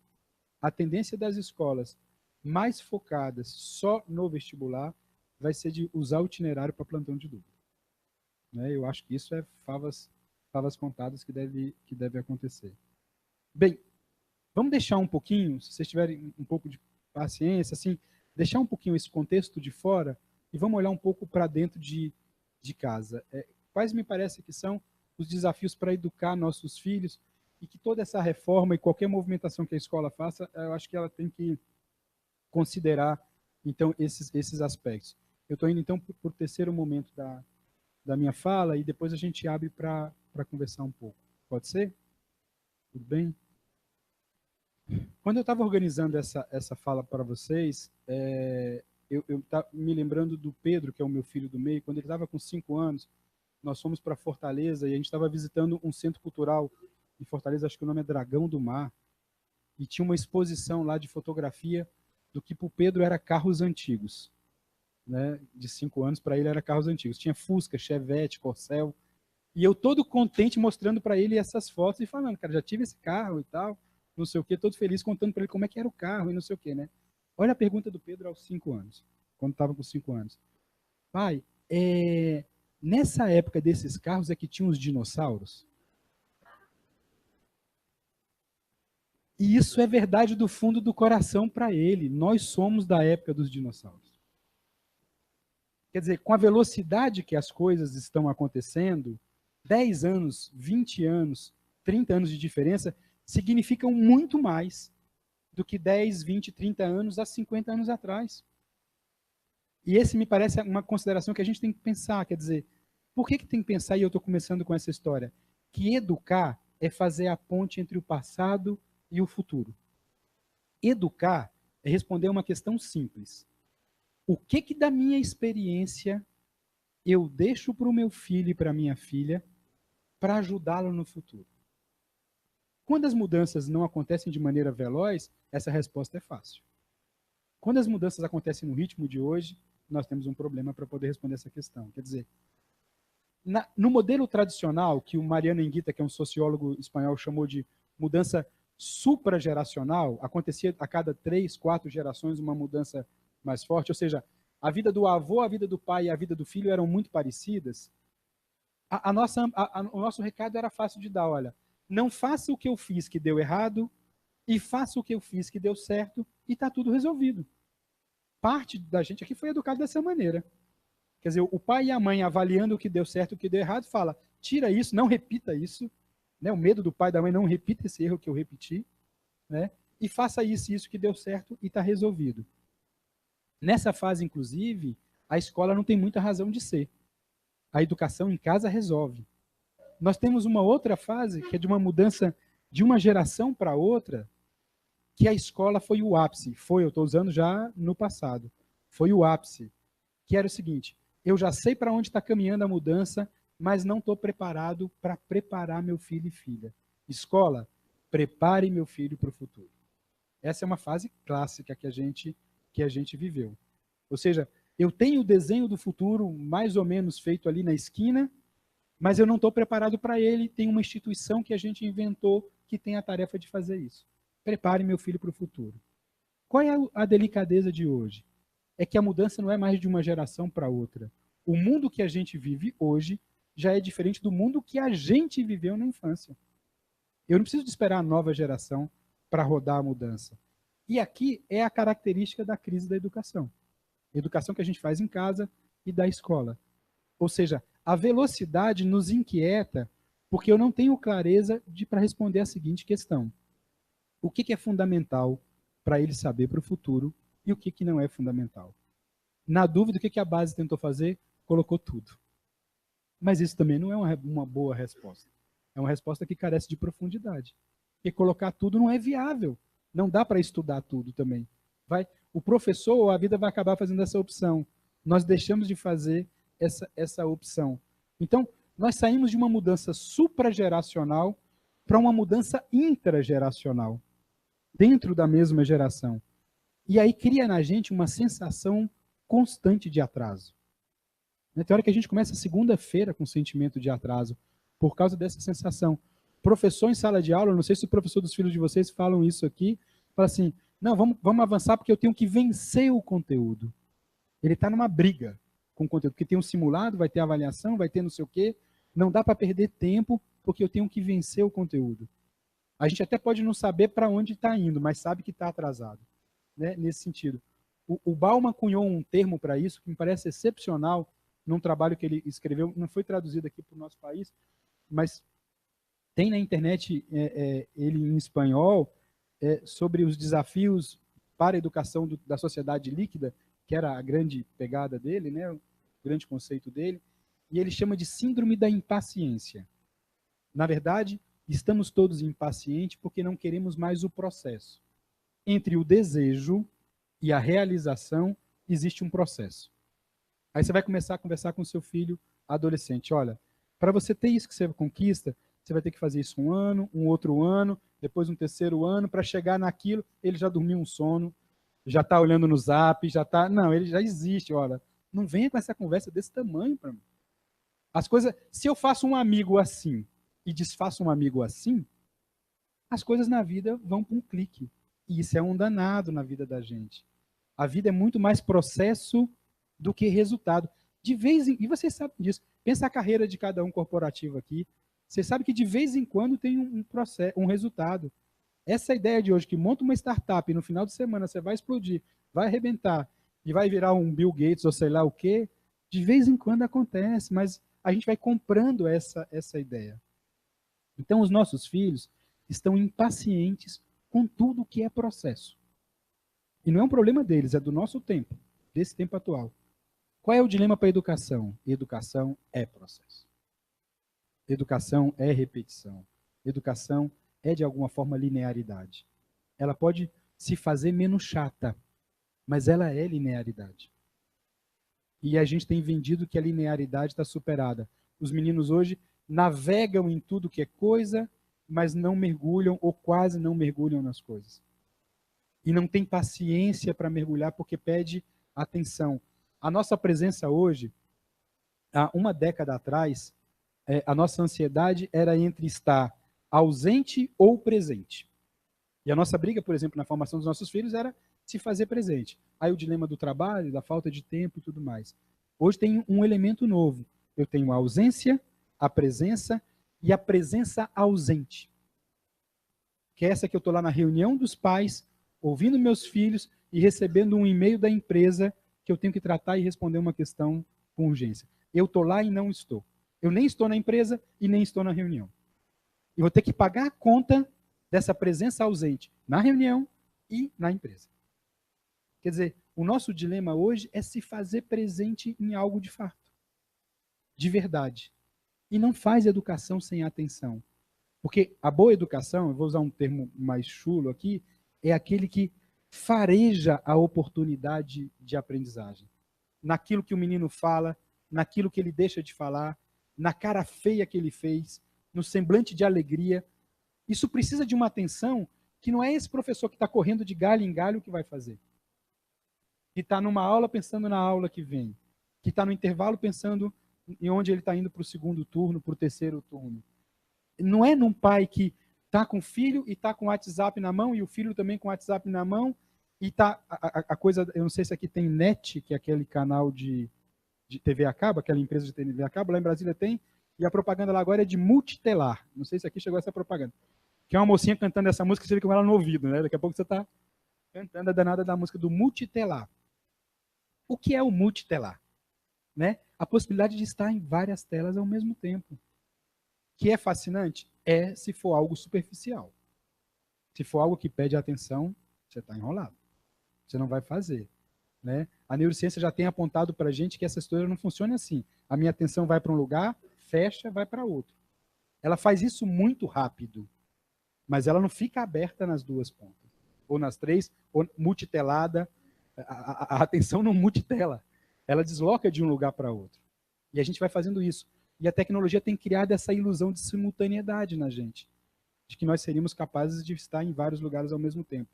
a tendência das escolas mais focadas só no vestibular vai ser de usar o itinerário para plantão de dúvida. Né? Eu acho que isso é favas contadas que deve acontecer. Bem, vamos deixar um pouquinho, se vocês tiverem um pouco de paciência, assim, deixar um pouquinho esse contexto de fora e vamos olhar um pouco para dentro de casa. Quais me parece que são os desafios para educar nossos filhos e que toda essa reforma e qualquer movimentação que a escola faça, eu acho que ela tem que considerar, então, esses aspectos. Eu estou indo, então, para o terceiro momento da minha fala e depois a gente abre para conversar um pouco. Pode ser? Tudo bem? Quando eu estava organizando essa fala para vocês, eu estava me lembrando do Pedro, que é o meu filho do meio. Quando ele estava com 5 anos, nós fomos para Fortaleza e a gente estava visitando um centro cultural em Fortaleza, acho que o nome é Dragão do Mar, e tinha uma exposição lá de fotografia do que para o Pedro era carros antigos. Né? De 5 anos, para ele era carros antigos. Tinha Fusca, Chevette, Corcel. E eu todo contente mostrando para ele essas fotos e falando, cara, já tive esse carro e tal, não sei o quê, todo feliz contando para ele como é que era o carro e não sei o quê, né? Olha a pergunta do Pedro aos 5 anos, quando estava com 5 anos. Pai, nessa época desses carros é que tinham os dinossauros? E isso é verdade do fundo do coração para ele. Nós somos da época dos dinossauros. Quer dizer, com a velocidade que as coisas estão acontecendo, 10 anos, 20 anos, 30 anos de diferença significam muito mais do que 10, 20, 30 anos há 50 anos atrás. E esse me parece uma consideração que a gente tem que pensar, quer dizer, por que tem que pensar, e eu estou começando com essa história, que educar é fazer a ponte entre o passado e o futuro. Educar é responder a uma questão simples. O que da minha experiência eu deixo para o meu filho e para a minha filha para ajudá-lo no futuro? Quando as mudanças não acontecem de maneira veloz, essa resposta é fácil. Quando as mudanças acontecem no ritmo de hoje, nós temos um problema para poder responder essa questão. Quer dizer, no modelo tradicional, que o Mariano Enguita, que é um sociólogo espanhol, chamou de mudança suprageracional, acontecia a cada 3, 4 gerações uma mudança mais forte, ou seja, a vida do avô, a vida do pai e a vida do filho eram muito parecidas. O nosso recado era fácil de dar, olha, não faça o que eu fiz que deu errado e faça o que eu fiz que deu certo e está tudo resolvido. Parte da gente aqui foi educado dessa maneira. Quer dizer, o pai e a mãe avaliando o que deu certo e o que deu errado, fala, tira isso, não repita isso, né? O medo do pai e da mãe, não repita esse erro que eu repeti, né? E faça isso que deu certo e está resolvido. Nessa fase, inclusive, a escola não tem muita razão de ser. A educação em casa resolve. Nós temos uma outra fase, que é de uma mudança de uma geração para outra, que a escola foi o ápice. Eu estou usando já no passado. Foi o ápice. Que era o seguinte, eu já sei para onde está caminhando a mudança, mas não estou preparado para preparar meu filho e filha. Escola, prepare meu filho para o futuro. Essa é uma fase clássica que a gente viveu. Ou seja, eu tenho o desenho do futuro mais ou menos feito ali na esquina, mas eu não estou preparado para ele. Tem uma instituição que a gente inventou que tem a tarefa de fazer isso. Prepare meu filho para o futuro. Qual é a delicadeza de hoje? É que a mudança não é mais de uma geração para outra. O mundo que a gente vive hoje já é diferente do mundo que a gente viveu na infância. Eu não preciso de esperar a nova geração para rodar a mudança. E aqui é a característica da crise da educação. Educação que a gente faz em casa e da escola. Ou seja, a velocidade nos inquieta porque eu não tenho clareza para responder a seguinte questão. o que é fundamental para ele saber para o futuro e o que não é fundamental. Na dúvida, o que a base tentou fazer? Colocou tudo. Mas isso também não é uma boa resposta. É uma resposta que carece de profundidade. Porque colocar tudo não é viável. Não dá para estudar tudo também. O professor ou a vida vai acabar fazendo essa opção. Nós deixamos de fazer essa opção. Então, nós saímos de uma mudança suprageracional para uma mudança intrageracional, dentro da mesma geração. E aí cria na gente uma sensação constante de atraso. Tem hora que a gente começa segunda-feira com sentimento de atraso, por causa dessa sensação. Professor em sala de aula, não sei se o professor dos filhos de vocês falam isso aqui, fala assim, não, vamos avançar porque eu tenho que vencer o conteúdo. Ele está numa briga com o conteúdo, porque tem um simulado, vai ter avaliação, vai ter não sei o quê, não dá para perder tempo porque eu tenho que vencer o conteúdo. A gente até pode não saber para onde está indo, mas sabe que está atrasado, né? Nesse sentido. O Bauman cunhou um termo para isso que me parece excepcional, num trabalho que ele escreveu, não foi traduzido aqui para o nosso país, mas tem na internet ele em espanhol, sobre os desafios para a educação da sociedade líquida, que era a grande pegada dele, né, o grande conceito dele, e ele chama de síndrome da impaciência. Na verdade, estamos todos impacientes porque não queremos mais o processo. Entre o desejo e a realização existe um processo. Aí você vai começar a conversar com seu filho adolescente. Olha, para você ter isso que você conquista, você vai ter que fazer isso um ano, um outro ano, depois um terceiro ano, para chegar naquilo, ele já dormiu um sono, já está olhando no Zap, já está... Não, ele já existe, olha. Não venha com essa conversa desse tamanho para mim. As coisas... Se eu faço um amigo assim e desfaço um amigo assim, as coisas na vida vão para um clique. E isso é um danado na vida da gente. A vida é muito mais processo do que resultado. De vez em... E vocês sabem disso. Pensa a carreira de cada um corporativo aqui. Você sabe que de vez em quando tem um processo, um resultado. Essa ideia de hoje, que monta uma startup e no final de semana você vai explodir, vai arrebentar e vai virar um Bill Gates ou sei lá o quê, de vez em quando acontece, mas a gente vai comprando essa ideia. Então, os nossos filhos estão impacientes com tudo que é processo. E não é um problema deles, é do nosso tempo, desse tempo atual. Qual é o dilema para a educação? Educação é processo. Educação é repetição. Educação é, de alguma forma, linearidade. Ela pode se fazer menos chata, mas ela é linearidade. E a gente tem vendido que a linearidade está superada. Os meninos hoje navegam em tudo que é coisa, mas não mergulham ou quase não mergulham nas coisas. E não tem paciência para mergulhar porque pede atenção. A nossa presença hoje, há uma década atrás, a nossa ansiedade era entre estar ausente ou presente. E a nossa briga, por exemplo, na formação dos nossos filhos era se fazer presente. Aí o dilema do trabalho, da falta de tempo e tudo mais. Hoje tem um elemento novo. Eu tenho a ausência, a presença e a presença ausente. Que é essa que eu estou lá na reunião dos pais, ouvindo meus filhos e recebendo um e-mail da empresa que eu tenho que tratar e responder uma questão com urgência. Eu estou lá e não estou. Eu nem estou na empresa e nem estou na reunião. E vou ter que pagar a conta dessa presença ausente na reunião e na empresa. Quer dizer, o nosso dilema hoje é se fazer presente em algo de fato, de verdade. E não faz educação sem atenção. Porque a boa educação, eu vou usar um termo mais chulo aqui, é aquele que fareja a oportunidade de aprendizagem. Naquilo que o menino fala, naquilo que ele deixa de falar, na cara feia que ele fez, no semblante de alegria. Isso precisa de uma atenção que não é esse professor que está correndo de galho em galho que vai fazer. Que está numa aula pensando na aula que vem. Que está no intervalo pensando em onde ele está indo para o segundo turno, para o terceiro turno. Não é num pai que está com o filho e está com o WhatsApp na mão, e o filho também com o WhatsApp na mão, e está a coisa, eu não sei se aqui tem NET, que é aquele canal de TV a cabo, aquela empresa de TV a cabo, lá em Brasília tem, e a propaganda lá agora é de multitelar. Não sei se aqui chegou essa propaganda. Que é uma mocinha cantando essa música, você vê com ela no ouvido, né? Daqui a pouco você está cantando a danada da música do multitelar. O que é o multitelar? Né? A possibilidade de estar em várias telas ao mesmo tempo. Que é fascinante? É se for algo superficial. Se for algo que pede atenção, você está enrolado. Você não vai fazer. Né? A neurociência já tem apontado para a gente que essa história não funciona assim. A minha atenção vai para um lugar, fecha, vai para outro. Ela faz isso muito rápido, mas ela não fica aberta nas duas pontas. Ou nas três, ou multitelada. A atenção não multitela. Ela desloca de um lugar para outro. E a gente vai fazendo isso. E a tecnologia tem criado essa ilusão de simultaneidade na gente. De que nós seríamos capazes de estar em vários lugares ao mesmo tempo.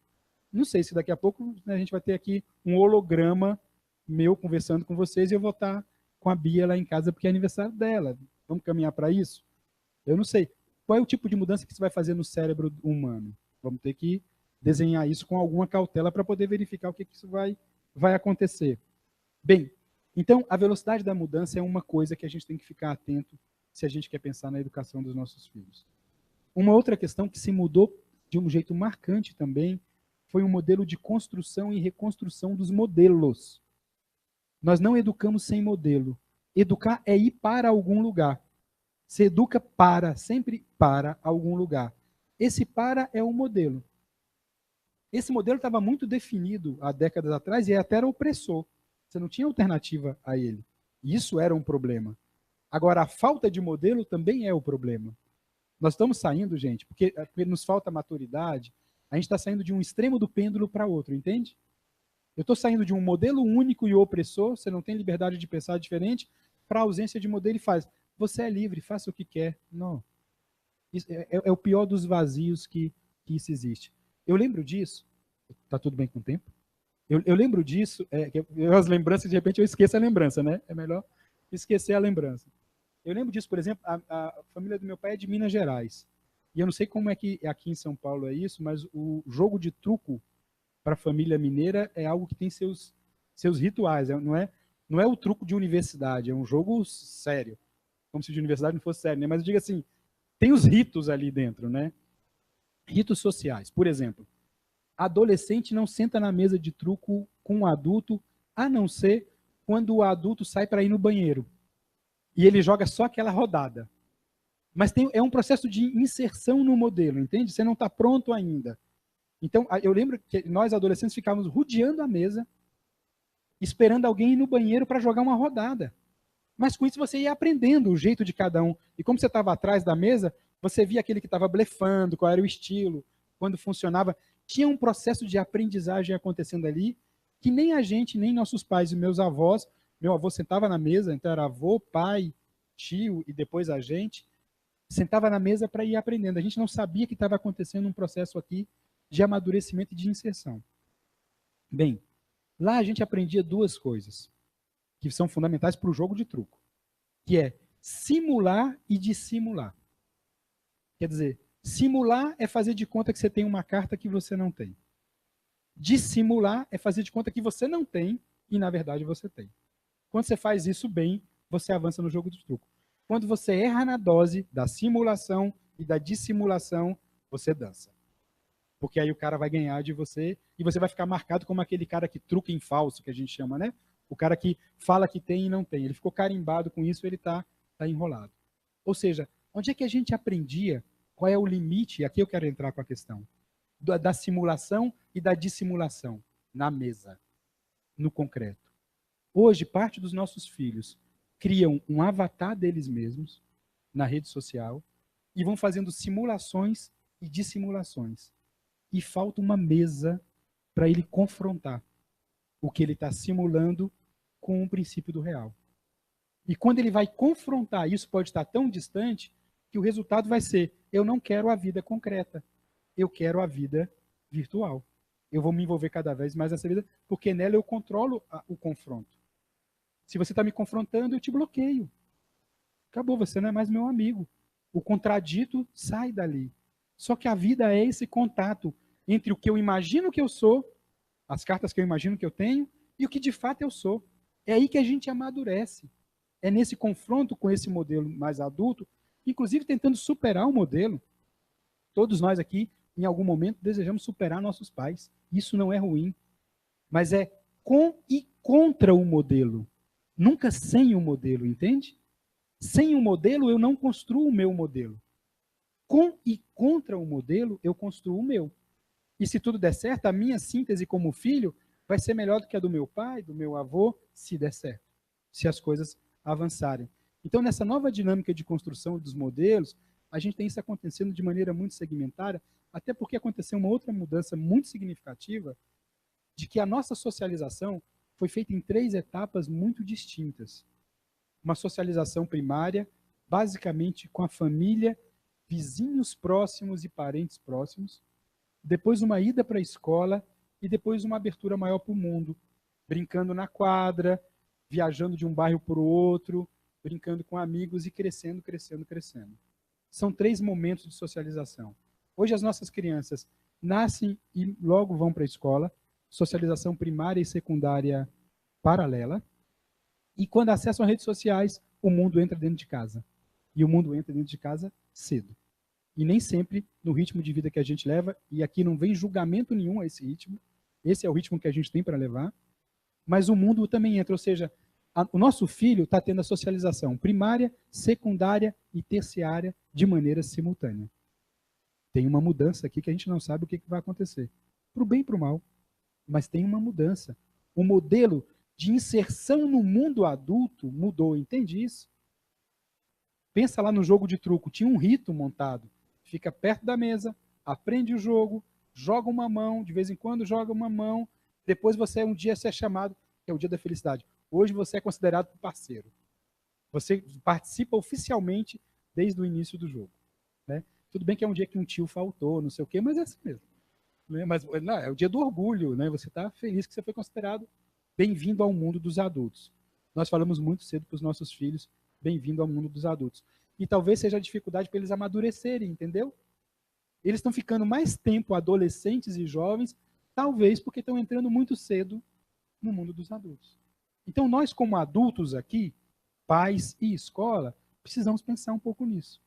Não sei se daqui a pouco, né, a gente vai ter aqui um holograma meu conversando com vocês e eu vou estar com a Bia lá em casa porque é aniversário dela. Vamos caminhar para isso? Eu não sei. Qual é o tipo de mudança que você vai fazer no cérebro humano? Vamos ter que desenhar isso com alguma cautela para poder verificar o que isso vai acontecer. Bem, então a velocidade da mudança é uma coisa que a gente tem que ficar atento se a gente quer pensar na educação dos nossos filhos. Uma outra questão que se mudou de um jeito marcante também foi um modelo de construção e reconstrução dos modelos. Nós não educamos sem modelo. Educar é ir para algum lugar. Se educa para, sempre para algum lugar. Esse para é o modelo. Esse modelo estava muito definido há décadas atrás e até era opressor. Você não tinha alternativa a ele. Isso era um problema. Agora, a falta de modelo também é o problema. Nós estamos saindo, gente, porque nos falta maturidade, a gente está saindo de um extremo do pêndulo para outro, entende? Eu estou saindo de um modelo único e opressor, você não tem liberdade de pensar diferente, para a ausência de modelo e faz. Você é livre, faça o que quer. Não. Isso é o pior dos vazios que isso existe. Eu lembro disso. Está tudo bem com o tempo? Eu lembro disso, as lembranças, de repente eu esqueço a lembrança, né? É melhor esquecer a lembrança. Eu lembro disso, por exemplo, a família do meu pai é de Minas Gerais. E eu não sei como é que aqui em São Paulo é isso, mas o jogo de truco para a família mineira é algo que tem seus rituais. Não é o truco de universidade, é um jogo sério. Como se de universidade não fosse sério, né? Mas eu digo assim, tem os ritos ali dentro, né? Ritos sociais. Por exemplo, adolescente não senta na mesa de truco com um adulto, a não ser quando o adulto sai para ir no banheiro. E ele joga só aquela rodada. Mas é um processo de inserção no modelo, entende? Você não está pronto ainda. Então, eu lembro que nós, adolescentes, ficávamos rodeando a mesa, esperando alguém ir no banheiro para jogar uma rodada. Mas com isso você ia aprendendo o jeito de cada um. E como você estava atrás da mesa, você via aquele que estava blefando, qual era o estilo, quando funcionava. Tinha um processo de aprendizagem acontecendo ali, que nem a gente, nem nossos pais e meus avós, meu avô sentava na mesa, então era avô, pai, tio e depois a gente, sentava na mesa para ir aprendendo. A gente não sabia que estava acontecendo um processo aqui de amadurecimento e de inserção. Bem, lá a gente aprendia duas coisas que são fundamentais para o jogo de truco, que é simular e dissimular. Quer dizer, simular é fazer de conta que você tem uma carta que você não tem. Dissimular é fazer de conta que você não tem e, na verdade, você tem. Quando você faz isso bem, você avança no jogo de truco. Quando você erra na dose da simulação e da dissimulação, você dança. Porque aí o cara vai ganhar de você e você vai ficar marcado como aquele cara que truca em falso, que a gente chama, né? O cara que fala que tem e não tem. Ele ficou carimbado com isso, ele está enrolado. Ou seja, onde é que a gente aprendia qual é o limite? E aqui eu quero entrar com a questão da simulação e da dissimulação na mesa, no concreto. Hoje, parte dos nossos filhos criam um avatar deles mesmos na rede social e vão fazendo simulações e dissimulações. E falta uma mesa para ele confrontar o que ele está simulando com o princípio do real. E quando ele vai confrontar, isso pode estar tão distante que o resultado vai ser: eu não quero a vida concreta, eu quero a vida virtual. Eu vou me envolver cada vez mais nessa vida, porque nela eu controlo o confronto. Se você está me confrontando, eu te bloqueio. Acabou, você não é mais meu amigo. O contradito sai dali. Só que a vida é esse contato entre o que eu imagino que eu sou, as cartas que eu imagino que eu tenho, e o que de fato eu sou. É aí que a gente amadurece. É nesse confronto com esse modelo mais adulto, inclusive tentando superar o modelo. Todos nós aqui, em algum momento, desejamos superar nossos pais. Isso não é ruim. Mas é com e contra o modelo. Nunca sem o modelo, entende? Sem o modelo, eu não construo o meu modelo. Com e contra o modelo, eu construo o meu. E se tudo der certo, a minha síntese como filho vai ser melhor do que a do meu pai, do meu avô, se der certo, se as coisas avançarem. Então, nessa nova dinâmica de construção dos modelos, a gente tem isso acontecendo de maneira muito segmentária, até porque aconteceu uma outra mudança muito significativa, de que a nossa socialização foi feita em 3 etapas muito distintas. Uma socialização primária, basicamente com a família, vizinhos próximos e parentes próximos, depois uma ida para a escola e depois uma abertura maior para o mundo, brincando na quadra, viajando de um bairro para o outro, brincando com amigos e crescendo, crescendo, crescendo. São 3 momentos de socialização. Hoje as nossas crianças nascem e logo vão para a escola, socialização primária e secundária paralela, e quando acessam as redes sociais, o mundo entra dentro de casa. E o mundo entra dentro de casa cedo. E nem sempre no ritmo de vida que a gente leva, e aqui não vem julgamento nenhum a esse ritmo, esse é o ritmo que a gente tem para levar, mas o mundo também entra, ou seja, o nosso filho está tendo a socialização primária, secundária e terciária de maneira simultânea. Tem uma mudança aqui que a gente não sabe o que vai acontecer, para o bem e para o mal, mas tem uma mudança. O modelo de inserção no mundo adulto mudou, entende isso? Pensa lá no jogo de truco, tinha um rito montado, fica perto da mesa, aprende o jogo, joga uma mão, de vez em quando joga uma mão, depois você um dia é chamado, que é o dia da felicidade. Hoje você é considerado parceiro. Você participa oficialmente desde o início do jogo. Né? Tudo bem que é um dia que um tio faltou, não sei o quê, mas é assim mesmo. Né? Mas não, é o dia do orgulho, né? Você está feliz que você foi considerado bem-vindo ao mundo dos adultos. Nós falamos muito cedo para os nossos filhos, bem-vindo ao mundo dos adultos. E talvez seja a dificuldade para eles amadurecerem, entendeu? Eles estão ficando mais tempo adolescentes e jovens, talvez porque estão entrando muito cedo no mundo dos adultos. Então, nós, como adultos aqui, pais e escola, precisamos pensar um pouco nisso.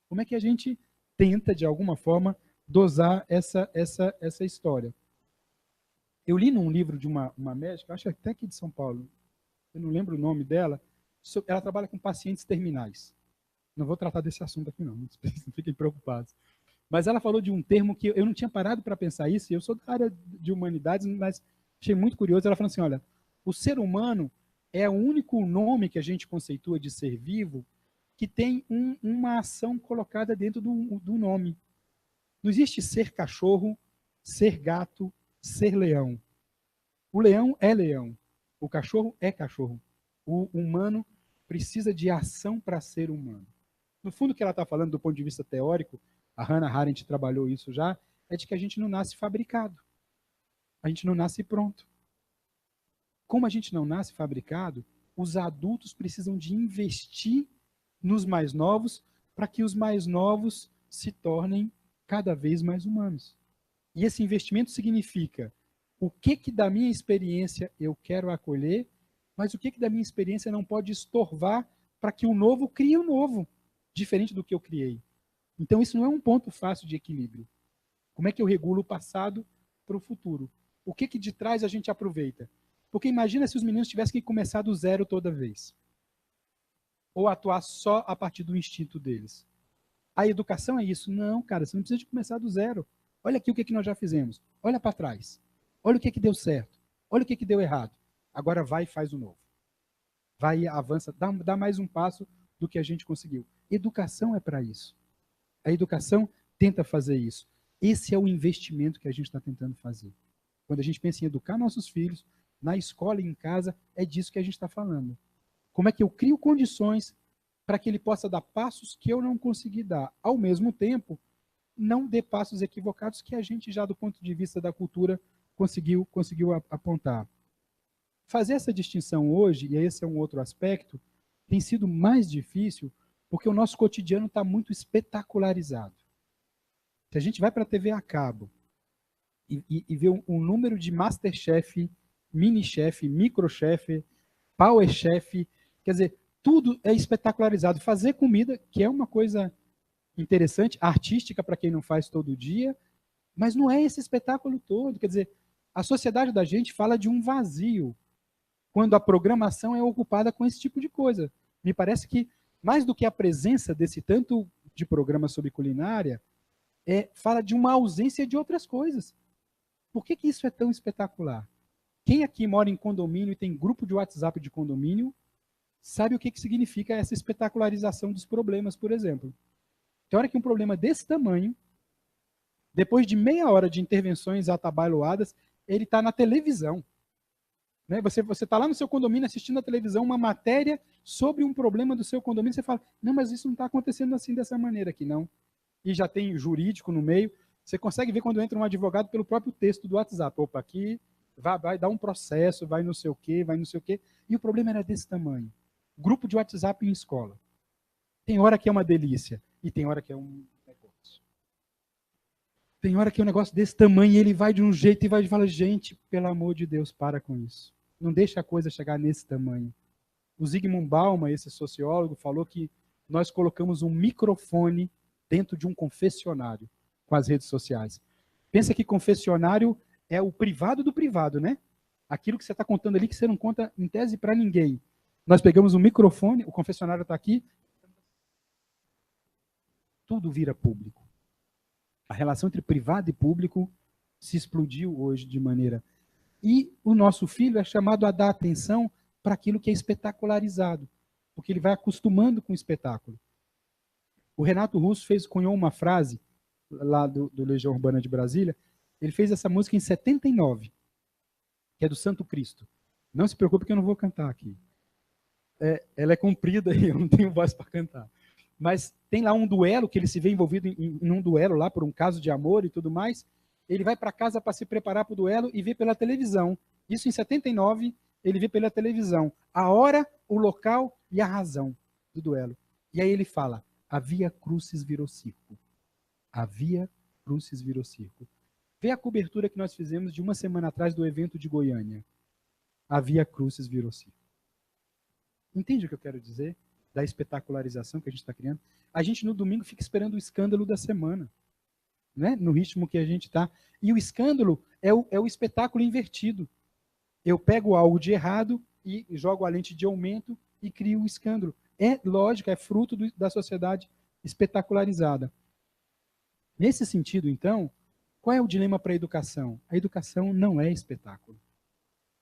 Como é que a gente tenta, de alguma forma, dosar essa história? Eu li num livro de uma médica, acho até aqui de São Paulo, eu não lembro o nome dela, ela trabalha com pacientes terminais. Não vou tratar desse assunto aqui não fiquem preocupados. Mas ela falou de um termo que eu não tinha parado para pensar isso, e eu sou da área de humanidades, mas achei muito curioso. Ela falou assim, olha, o ser humano é o único nome que a gente conceitua de ser vivo que tem uma ação colocada dentro do nome. Não existe ser cachorro, ser gato, ser leão. O leão é leão, o cachorro é cachorro. O humano precisa de ação para ser humano. No fundo, o que ela está falando do ponto de vista teórico, a Hannah Arendt trabalhou isso já, é de que a gente não nasce fabricado. A gente não nasce pronto. Como a gente não nasce fabricado, os adultos precisam de investir nos mais novos para que os mais novos se tornem cada vez mais humanos. E esse investimento significa o que da minha experiência eu quero acolher, mas o que da minha experiência não pode estorvar para que o novo crie o novo, diferente do que eu criei. Então, isso não é um ponto fácil de equilíbrio. Como é que eu regulo o passado para o futuro? O que de trás a gente aproveita? Porque imagina se os meninos tivessem que começar do zero toda vez. Ou atuar só a partir do instinto deles. A educação é isso. Não, cara, você não precisa de começar do zero. Olha aqui o que nós já fizemos. Olha para trás. Olha o que deu certo. Olha o que deu errado. Agora vai e faz o novo. Vai e avança, dá mais um passo do que a gente conseguiu. Educação é para isso. A educação tenta fazer isso. Esse é o investimento que a gente está tentando fazer. Quando a gente pensa em educar nossos filhos, na escola e em casa, é disso que a gente está falando. Como é que eu crio condições para que ele possa dar passos que eu não consegui dar. Ao mesmo tempo, não dê passos equivocados que a gente já, do ponto de vista da cultura, conseguiu apontar. Fazer essa distinção hoje, e esse é um outro aspecto, tem sido mais difícil porque o nosso cotidiano está muito espetacularizado. Se a gente vai para a TV a cabo e vê um número de Masterchef, mini-chef, micro-chef, power-chef, quer dizer, tudo é espetacularizado. Fazer comida, que é uma coisa interessante, artística para quem não faz todo dia, mas não é esse espetáculo todo. Quer dizer, a sociedade da gente fala de um vazio quando a programação é ocupada com esse tipo de coisa. Me parece que, mais do que a presença desse tanto de programa sobre culinária, fala de uma ausência de outras coisas. Por que isso é tão espetacular? Quem aqui mora em condomínio e tem grupo de WhatsApp de condomínio, sabe o que significa essa espetacularização dos problemas, por exemplo. Tem hora que um problema desse tamanho, depois de meia hora de intervenções atabalhoadas, ele está na televisão. Né? Você está lá no seu condomínio assistindo a televisão uma matéria sobre um problema do seu condomínio, você fala, não, mas isso não está acontecendo assim, dessa maneira aqui, não. E já tem jurídico no meio. Você consegue ver quando entra um advogado pelo próprio texto do WhatsApp. Opa, aqui vai dar um processo, vai não sei o quê, vai não sei o quê. E o problema era desse tamanho. Grupo de WhatsApp em escola. Tem hora que é uma delícia e tem hora que é um negócio. Tem hora que é um negócio desse tamanho e ele vai de um jeito e vai e fala, gente, pelo amor de Deus, para com isso. Não deixa a coisa chegar nesse tamanho. O Zygmunt Bauman, esse sociólogo, falou que nós colocamos um microfone dentro de um confessionário com as redes sociais. Pensa que confessionário é o privado do privado, né? Aquilo que você está contando ali que você não conta em tese para ninguém. Nós pegamos um microfone, o confessionário está aqui, tudo vira público. A relação entre privado e público se explodiu hoje de maneira... E o nosso filho é chamado a dar atenção para aquilo que é espetacularizado, porque ele vai acostumando com o espetáculo. O Renato Russo cunhou uma frase, lá do Legião Urbana de Brasília, ele fez essa música em 79, que é do Santo Cristo. Não se preocupe que eu não vou cantar aqui. Ela é comprida e eu não tenho voz para cantar. Mas tem lá um duelo, que ele se vê envolvido em um duelo lá por um caso de amor e tudo mais. Ele vai para casa para se preparar para o duelo e vê pela televisão. Isso em 79, ele vê pela televisão a hora, o local e a razão do duelo. E aí ele fala, a via crucis virou circo. A via crucis virou circo. Vê a cobertura que nós fizemos de uma semana atrás do evento de Goiânia. A via crucis virou circo. Entende o que eu quero dizer? Da espetacularização que a gente está criando. A gente no domingo fica esperando o escândalo da semana. Né? No ritmo que a gente está. E o escândalo é o espetáculo invertido. Eu pego algo de errado e jogo a lente de aumento e crio o escândalo. É lógico, é fruto da sociedade espetacularizada. Nesse sentido, então, qual é o dilema para a educação? A educação não é espetáculo.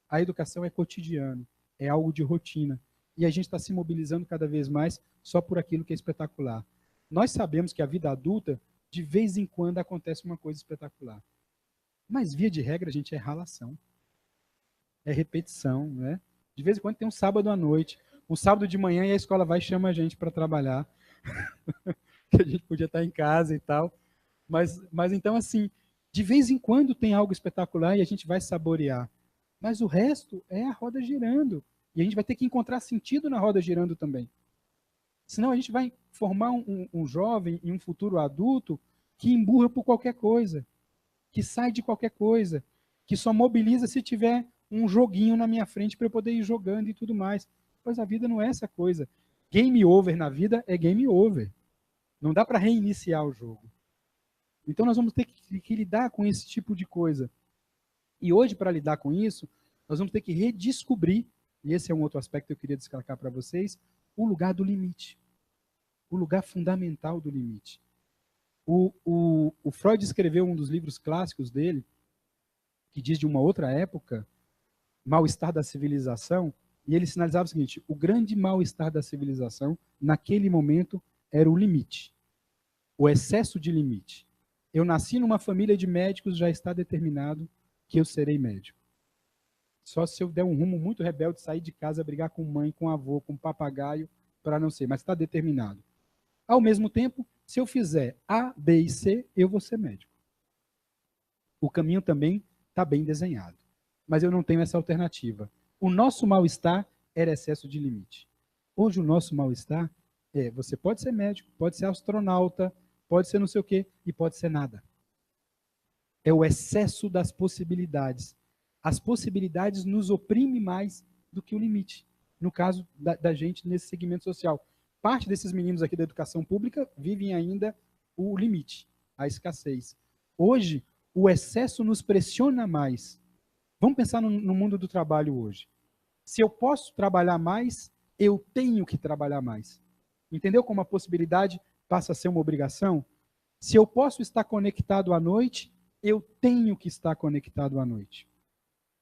A educação é cotidiano, é algo de rotina. E a gente está se mobilizando cada vez mais só por aquilo que é espetacular. Nós sabemos que a vida adulta, de vez em quando, acontece uma coisa espetacular. Mas, via de regra, a gente é ralação. É repetição, né? De vez em quando tem um sábado à noite, um sábado de manhã e a escola vai e chama a gente para trabalhar. Que a gente podia estar em casa e tal. Mas então, assim, de vez em quando tem algo espetacular e a gente vai saborear. Mas o resto é a roda girando. E a gente vai ter que encontrar sentido na roda girando também. Senão a gente vai formar um jovem e um futuro adulto que emburra por qualquer coisa, que sai de qualquer coisa, que só mobiliza se tiver um joguinho na minha frente para eu poder ir jogando e tudo mais. Pois a vida não é essa coisa. Game over na vida é game over. Não dá para reiniciar o jogo. Então nós vamos ter que lidar com esse tipo de coisa. E hoje, para lidar com isso, nós vamos ter que redescobrir, e esse é um outro aspecto que eu queria destacar para vocês, o lugar do limite. O lugar fundamental do limite. O Freud escreveu um dos livros clássicos dele, que diz de uma outra época, Mal-Estar da Civilização, e ele sinalizava o seguinte, o grande mal-estar da civilização, naquele momento, era o limite. O excesso de limite. Eu nasci numa família de médicos, já está determinado que eu serei médico. Só se eu der um rumo muito rebelde, sair de casa, brigar com mãe, com avô, com papagaio, para não ser, mas está determinado. Ao mesmo tempo, se eu fizer A, B e C, eu vou ser médico. O caminho também está bem desenhado. Mas eu não tenho essa alternativa. O nosso mal-estar era excesso de limite. Hoje o nosso mal-estar é, você pode ser médico, pode ser astronauta, pode ser não sei o quê, e pode ser nada. É o excesso das possibilidades. As possibilidades nos oprimem mais do que o limite. No caso da gente nesse segmento social. Parte desses meninos aqui da educação pública vivem ainda o limite, a escassez. Hoje, o excesso nos pressiona mais. Vamos pensar no mundo do trabalho hoje. Se eu posso trabalhar mais, eu tenho que trabalhar mais. Entendeu como a possibilidade passa a ser uma obrigação? Se eu posso estar conectado à noite, eu tenho que estar conectado à noite.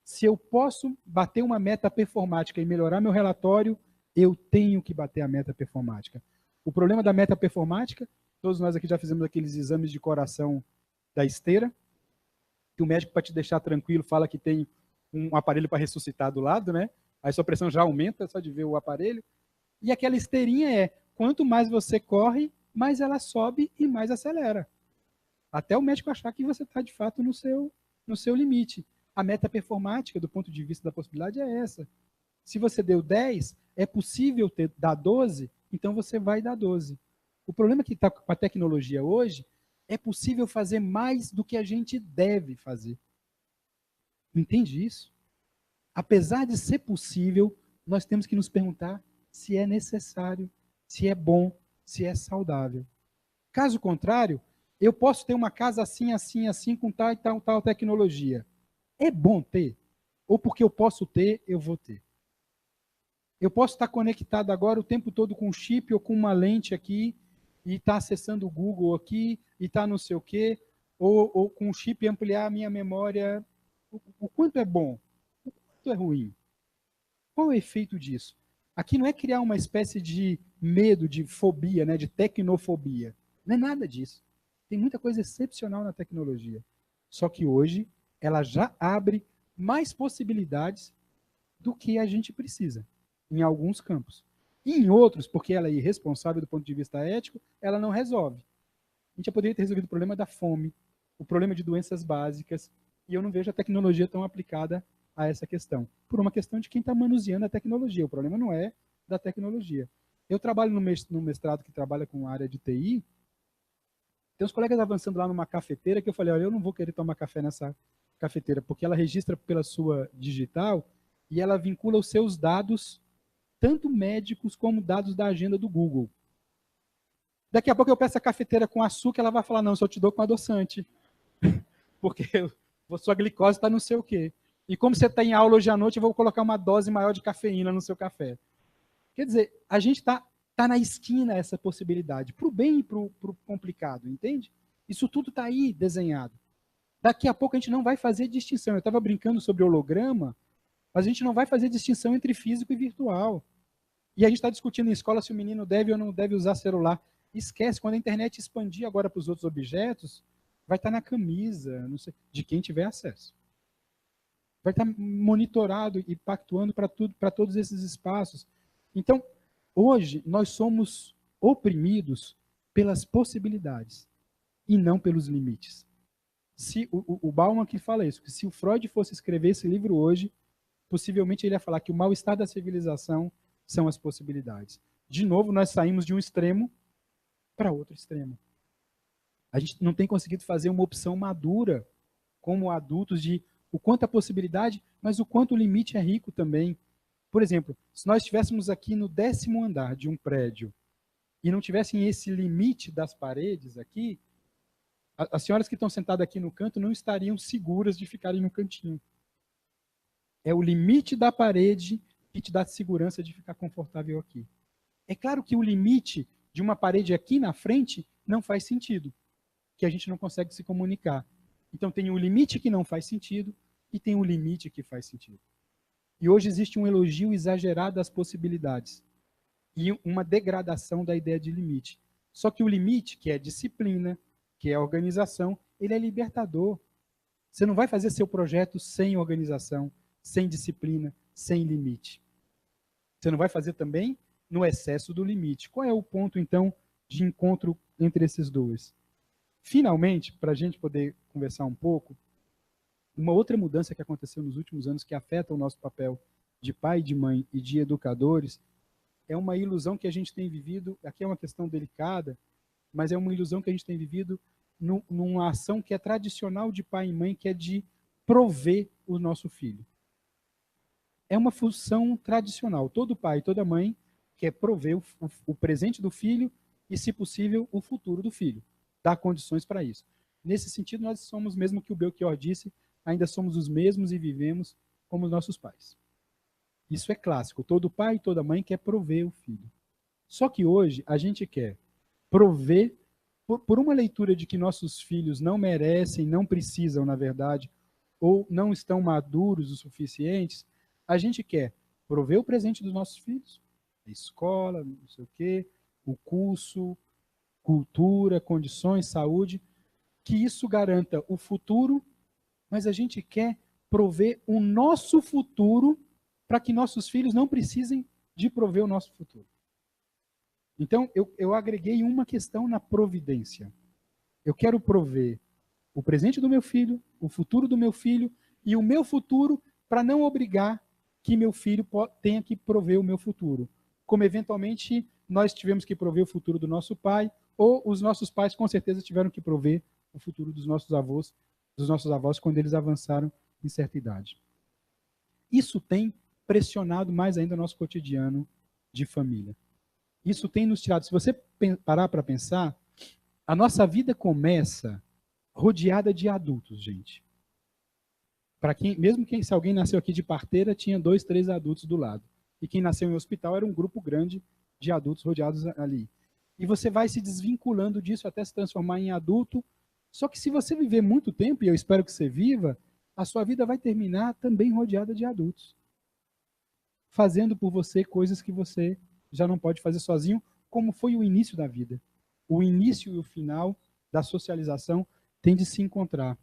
Se eu posso bater uma meta performática e melhorar meu relatório, eu tenho que bater a meta performática. O problema da meta performática, todos nós aqui já fizemos aqueles exames de coração da esteira, que o médico, para te deixar tranquilo, fala que tem um aparelho para ressuscitar do lado, né? Aí sua pressão já aumenta só de ver o aparelho. E aquela esteirinha é, quanto mais você corre, mais ela sobe e mais acelera. Até o médico achar que você está, de fato, no seu limite. A meta performática, do ponto de vista da possibilidade, é essa. Se você deu 10, é possível dar 12, então você vai dar 12. O problema que está com a tecnologia hoje é possível fazer mais do que a gente deve fazer. Entende isso? Apesar de ser possível, nós temos que nos perguntar se é necessário, se é bom, se é saudável. Caso contrário, eu posso ter uma casa assim, assim, assim, com tal e tal, tal tecnologia. É bom ter? Ou porque eu posso ter, eu vou ter? Eu posso estar conectado agora o tempo todo com um chip ou com uma lente aqui, e estar acessando o Google aqui, e estar não sei o quê, ou com um chip ampliar a minha memória. O quanto é bom? O quanto é ruim? Qual é o efeito disso? Aqui não é criar uma espécie de medo, de fobia, né, de tecnofobia. Não é nada disso. Tem muita coisa excepcional na tecnologia. Só que hoje ela já abre mais possibilidades do que a gente precisa, em alguns campos. E em outros, porque ela é irresponsável do ponto de vista ético, ela não resolve. A gente já poderia ter resolvido o problema da fome, o problema de doenças básicas, e eu não vejo a tecnologia tão aplicada a essa questão, por uma questão de quem está manuseando a tecnologia. O problema não é da tecnologia. Eu trabalho no mestrado que trabalha com a área de TI, tem uns colegas avançando lá numa cafeteira que eu falei, olha, eu não vou querer tomar café nessa cafeteira, porque ela registra pela sua digital e ela vincula os seus dados, tanto médicos como dados da agenda do Google. Daqui a pouco eu peço a cafeteira com açúcar, ela vai falar, não, só te dou com adoçante, porque a sua glicose está não sei o quê. E como você está em aula hoje à noite, eu vou colocar uma dose maior de cafeína no seu café. Quer dizer, a gente tá na esquina essa possibilidade, para o bem e para o complicado, entende? Isso tudo está aí desenhado. Daqui a pouco a gente não vai fazer distinção. Eu estava brincando sobre holograma, mas a gente não vai fazer distinção entre físico e virtual. E a gente está discutindo em escola se o menino deve ou não deve usar celular. Esquece, quando a internet expandir agora para os outros objetos, vai estar na camisa, não sei, de quem tiver acesso. Vai estar monitorado e pactuando para todos esses espaços. Então, hoje, nós somos oprimidos pelas possibilidades e não pelos limites. Se o Bauman que fala isso, que se o Freud fosse escrever esse livro hoje, possivelmente ele ia falar que o mal-estar da civilização são as possibilidades. De novo, nós saímos de um extremo para outro extremo. A gente não tem conseguido fazer uma opção madura como adultos de o quanto a possibilidade, mas o quanto o limite é rico também. Por exemplo, se nós estivéssemos aqui no 10º andar de um prédio e não tivessem esse limite das paredes aqui, as senhoras que estão sentadas aqui no canto não estariam seguras de ficarem no cantinho. É o limite da parede que te dá segurança de ficar confortável aqui. É claro que o limite de uma parede aqui na frente não faz sentido, que a gente não consegue se comunicar. Então tem o limite que não faz sentido e tem o limite que faz sentido. E hoje existe um elogio exagerado às possibilidades e uma degradação da ideia de limite. Só que o limite, que é disciplina, que é organização, ele é libertador. Você não vai fazer seu projeto sem organização, sem disciplina, sem limite. Você não vai fazer também no excesso do limite. Qual é o ponto, então, de encontro entre esses dois? Finalmente, para a gente poder conversar um pouco, uma outra mudança que aconteceu nos últimos anos que afeta o nosso papel de pai, de mãe e de educadores é uma ilusão que a gente tem vivido, aqui é uma questão delicada, mas é uma ilusão que a gente tem vivido numa ação que é tradicional de pai e mãe, que é de prover o nosso filho. É uma função tradicional. Todo pai e toda mãe quer prover o presente do filho e, se possível, o futuro do filho. Dar condições para isso. Nesse sentido, nós somos, mesmo que o Belchior disse, ainda somos os mesmos e vivemos como os nossos pais. Isso é clássico. Todo pai e toda mãe quer prover o filho. Só que hoje a gente quer prover por uma leitura de que nossos filhos não merecem, não precisam, na verdade, ou não estão maduros o suficientes, a gente quer prover o presente dos nossos filhos, a escola, não sei o quê, o curso, cultura, condições, saúde, que isso garanta o futuro, mas a gente quer prover o nosso futuro para que nossos filhos não precisem de prover o nosso futuro. Então, eu agreguei uma questão na providência. Eu quero prover o presente do meu filho, o futuro do meu filho e o meu futuro para não obrigar que meu filho tenha que prover o meu futuro. Como eventualmente nós tivemos que prover o futuro do nosso pai, ou os nossos pais com certeza tiveram que prover o futuro dos nossos avós quando eles avançaram em certa idade. Isso tem pressionado mais ainda o nosso cotidiano de família. Isso tem nos tirado. Se você parar para pensar, a nossa vida começa rodeada de adultos, gente. Para quem, se alguém nasceu aqui de parteira, tinha 2, 3 adultos do lado. E quem nasceu em hospital era um grupo grande de adultos rodeados ali. E você vai se desvinculando disso até se transformar em adulto. Só que se você viver muito tempo, e eu espero que você viva, a sua vida vai terminar também rodeada de adultos. Fazendo por você coisas que você já não pode fazer sozinho, como foi o início da vida. O início e o final da socialização tem de se encontrar.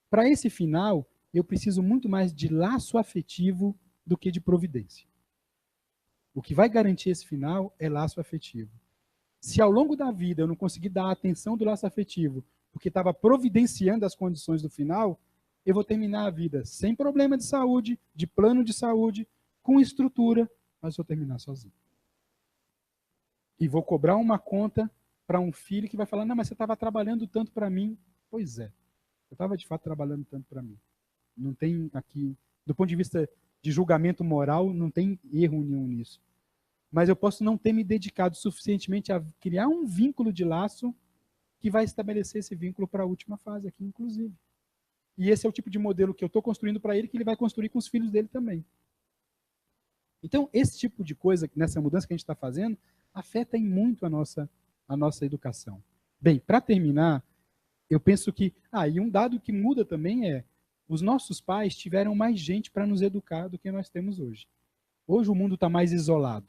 Para esse final, eu preciso muito mais de laço afetivo do que de providência. O que vai garantir esse final é laço afetivo. Se ao longo da vida eu não conseguir dar a atenção do laço afetivo, porque estava providenciando as condições do final, eu vou terminar a vida sem problema de saúde, de plano de saúde, com estrutura, mas vou terminar sozinho. E vou cobrar uma conta para um filho que vai falar, não, mas você estava trabalhando tanto para mim. Pois é, eu estava de fato trabalhando tanto para mim. Não tem aqui, do ponto de vista de julgamento moral, não tem erro nenhum nisso. Mas eu posso não ter me dedicado suficientemente a criar um vínculo de laço que vai estabelecer esse vínculo para a última fase aqui, inclusive. E esse é o tipo de modelo que eu estou construindo para ele, que ele vai construir com os filhos dele também. Então, esse tipo de coisa, nessa mudança que a gente está fazendo, afeta em muito a nossa educação. Bem, para terminar, eu penso que... e um dado que muda também é, os nossos pais tiveram mais gente para nos educar do que nós temos hoje. Hoje o mundo está mais isolado.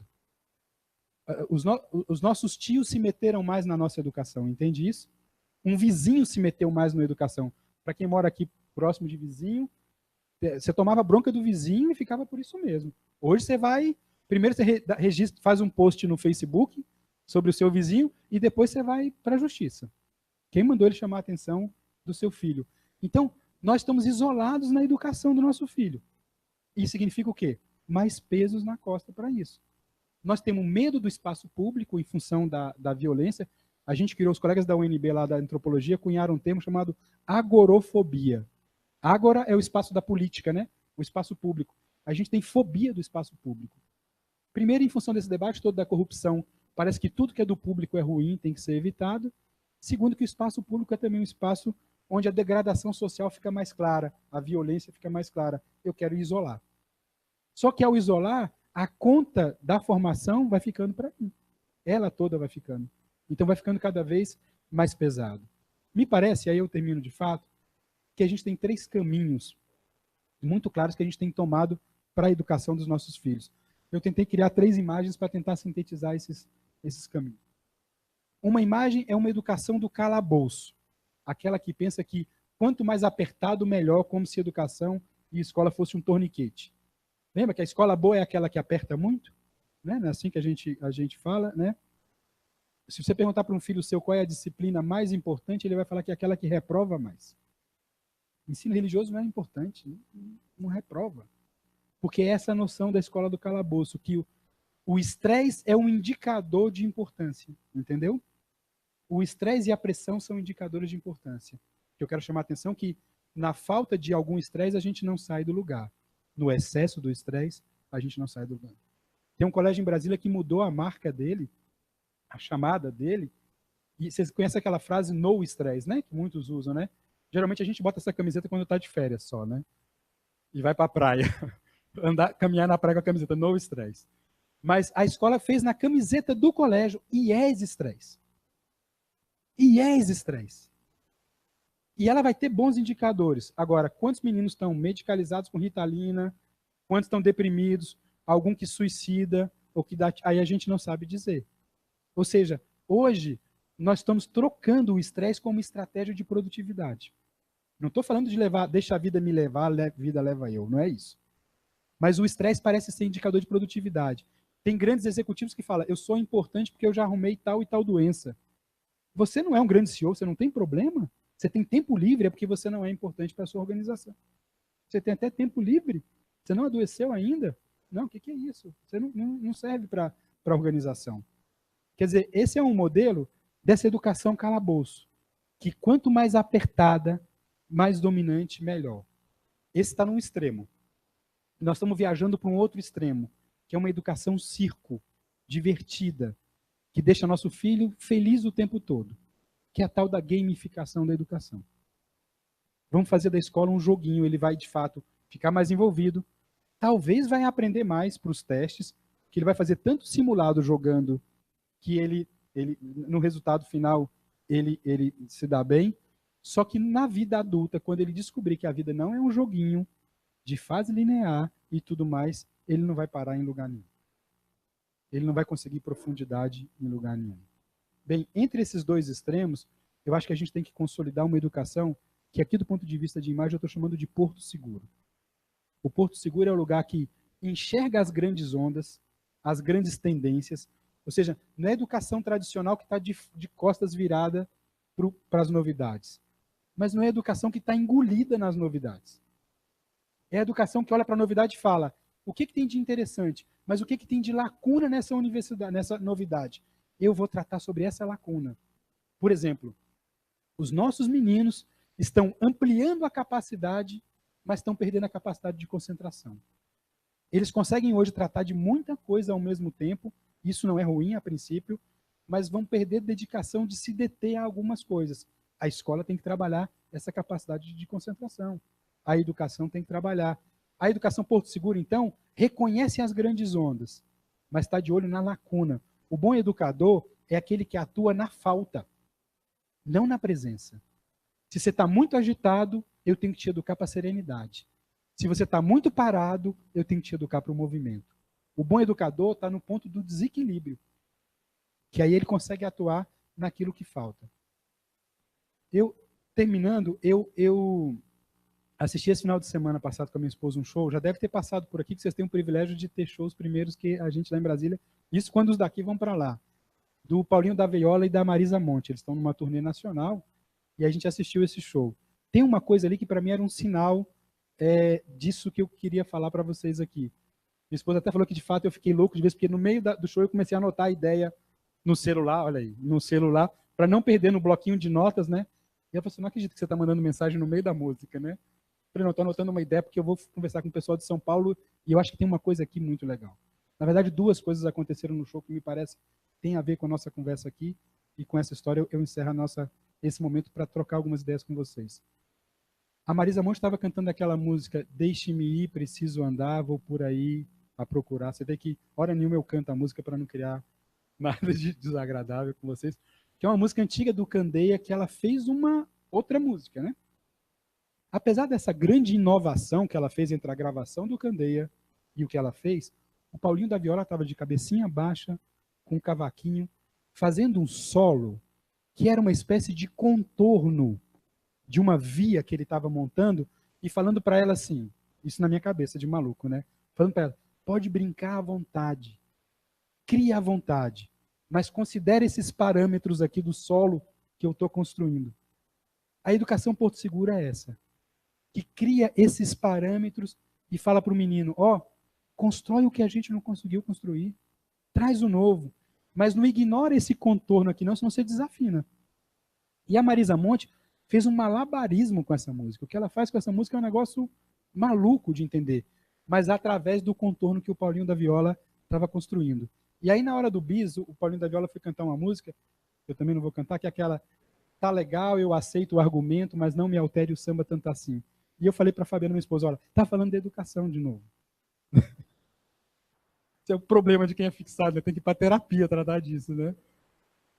Os nossos tios se meteram mais na nossa educação, entende isso? Um vizinho se meteu mais na educação. Para quem mora aqui próximo de vizinho, você tomava bronca do vizinho e ficava por isso mesmo. Hoje você vai, primeiro você registra, faz um post no Facebook sobre o seu vizinho e depois você vai para a justiça. Quem mandou ele chamar a atenção do seu filho? Então, nós estamos isolados na educação do nosso filho. Isso significa o quê? Mais pesos na costa para isso. Nós temos medo do espaço público em função da violência. A gente criou, os colegas da UNB lá da antropologia cunharam um termo chamado agorofobia. Agora é o espaço da política, né? O espaço público. A gente tem fobia do espaço público. Primeiro, em função desse debate todo da corrupção, parece que tudo que é do público é ruim, tem que ser evitado. Segundo, que o espaço público é também um espaço onde a degradação social fica mais clara, a violência fica mais clara. Eu quero isolar. Só que ao isolar, a conta da formação vai ficando para mim. Ela toda vai ficando. Então vai ficando cada vez mais pesado. Me parece, aí eu termino de fato, que a gente tem 3 caminhos muito claros que a gente tem tomado para a educação dos nossos filhos. Eu tentei criar 3 imagens para tentar sintetizar esses caminhos. Uma imagem é uma educação do calabouço, aquela que pensa que quanto mais apertado, melhor, como se educação e escola fosse um torniquete. Lembra que a escola boa é aquela que aperta muito? Né? Não é assim que a gente fala, né? Se você perguntar para um filho seu qual é a disciplina mais importante, ele vai falar que é aquela que reprova mais. Ensino religioso não é importante, não reprova. Porque é essa noção da escola do calabouço, que o estresse é um indicador de importância, entendeu? O estresse e a pressão são indicadores de importância. Eu quero chamar a atenção que na falta de algum estresse a gente não sai do lugar. No excesso do estresse, a gente não sai do lugar. Tem um colégio em Brasília que mudou a marca dele, a chamada dele, e vocês conhecem aquela frase no estresse, né? Que muitos usam, né? Geralmente a gente bota essa camiseta quando está de férias só, né? E vai para a praia. Caminhar na praia com a camiseta, no estresse. Mas a escola fez na camiseta do colégio, IES estresse. E é esse estresse. E ela vai ter bons indicadores. Agora, quantos meninos estão medicalizados com Ritalina, quantos estão deprimidos, algum que suicida, ou que dá... Aí a gente não sabe dizer. Ou seja, hoje nós estamos trocando o estresse como estratégia de produtividade. Não estou falando de levar, deixa a vida me levar, a vida leva eu, não é isso. Mas o estresse parece ser indicador de produtividade. Tem grandes executivos que falam, eu sou importante porque eu já arrumei tal e tal doença. Você não é um grande CEO, você não tem problema. Você tem tempo livre, é porque você não é importante para a sua organização. Você tem até tempo livre, você não adoeceu ainda. Não, o que é isso? Você não serve para a organização. Quer dizer, esse é um modelo dessa educação calabouço, que quanto mais apertada, mais dominante, melhor. Esse está num extremo. Nós estamos viajando para um outro extremo, que é uma educação circo, divertida, que deixa nosso filho feliz o tempo todo, que é a tal da gamificação da educação. Vamos fazer da escola um joguinho, ele vai, de fato, ficar mais envolvido, talvez vai aprender mais para os testes, que ele vai fazer tanto simulado jogando, que ele no resultado final, ele se dá bem, só que na vida adulta, quando ele descobrir que a vida não é um joguinho de fase linear e tudo mais, ele não vai parar em lugar nenhum. Ele não vai conseguir profundidade em lugar nenhum. Bem, entre esses dois extremos, eu acho que a gente tem que consolidar uma educação que aqui do ponto de vista de imagem eu estou chamando de porto seguro. O porto seguro é o lugar que enxerga as grandes ondas, as grandes tendências, ou seja, não é a educação tradicional que está de costas virada para as novidades, mas não é a educação que está engolida nas novidades. É a educação que olha para a novidade e fala, o que tem de interessante, mas o que tem de lacuna nessa universidade, nessa novidade? Eu vou tratar sobre essa lacuna. Por exemplo, os nossos meninos estão ampliando a capacidade, mas estão perdendo a capacidade de concentração. Eles conseguem hoje tratar de muita coisa ao mesmo tempo, isso não é ruim a princípio, mas vão perder dedicação de se deter a algumas coisas. A escola tem que trabalhar essa capacidade de concentração. A educação tem que trabalhar. A educação Porto Seguro, então, reconhece as grandes ondas, mas está de olho na lacuna. O bom educador é aquele que atua na falta, não na presença. Se você está muito agitado, eu tenho que te educar para a serenidade. Se você está muito parado, eu tenho que te educar para o movimento. O bom educador está no ponto do desequilíbrio, que aí ele consegue atuar naquilo que falta. Terminando, eu assisti esse final de semana passado com a minha esposa um show, já deve ter passado por aqui, que vocês têm o privilégio de ter shows primeiros que a gente lá em Brasília, isso quando os daqui vão para lá, do Paulinho da Veiola e da Marisa Monte, eles estão numa turnê nacional, e a gente assistiu esse show. Tem uma coisa ali que para mim era um sinal disso que eu queria falar para vocês aqui. Minha esposa até falou que de fato eu fiquei louco de vez, porque no meio do show eu comecei a anotar a ideia no celular, olha aí, no celular, para não perder no bloquinho de notas, né? E ela falou assim, não acredito que você está mandando mensagem no meio da música, né? Eu falei, não, estou anotando uma ideia porque eu vou conversar com o pessoal de São Paulo e eu acho que tem uma coisa aqui muito legal. Na verdade, duas coisas aconteceram no show que me parece tem a ver com a nossa conversa aqui e com essa história eu encerro esse momento para trocar algumas ideias com vocês. A Marisa Monte estava cantando aquela música Deixe-me ir, preciso andar, vou por aí a procurar. Você vê que hora nenhuma eu canto a música para não criar nada de desagradável com vocês. Que é uma música antiga do Candeia que ela fez uma outra música, né? Apesar dessa grande inovação que ela fez entre a gravação do Candeia e o que ela fez, o Paulinho da Viola estava de cabecinha baixa, com um cavaquinho, fazendo um solo que era uma espécie de contorno de uma via que ele estava montando e falando para ela assim, isso na minha cabeça de maluco, né? Falando para ela, pode brincar à vontade, cria à vontade, mas considere esses parâmetros aqui do solo que eu estou construindo. A educação Porto Seguro é essa, que cria esses parâmetros e fala para o menino, constrói o que a gente não conseguiu construir, traz o novo, mas não ignora esse contorno aqui não, senão você desafina. E a Marisa Monte fez um malabarismo com essa música. O que ela faz com essa música é um negócio maluco de entender, mas através do contorno que o Paulinho da Viola estava construindo. E aí, na hora do bis, o Paulinho da Viola foi cantar uma música, eu também não vou cantar, que é aquela, tá legal, eu aceito o argumento, mas não me altere o samba tanto assim. E eu falei para a Fabiana, minha esposa, olha, tá falando de educação de novo. Esse é o problema de quem é fixado, né? Tem que ir para terapia tratar disso, né?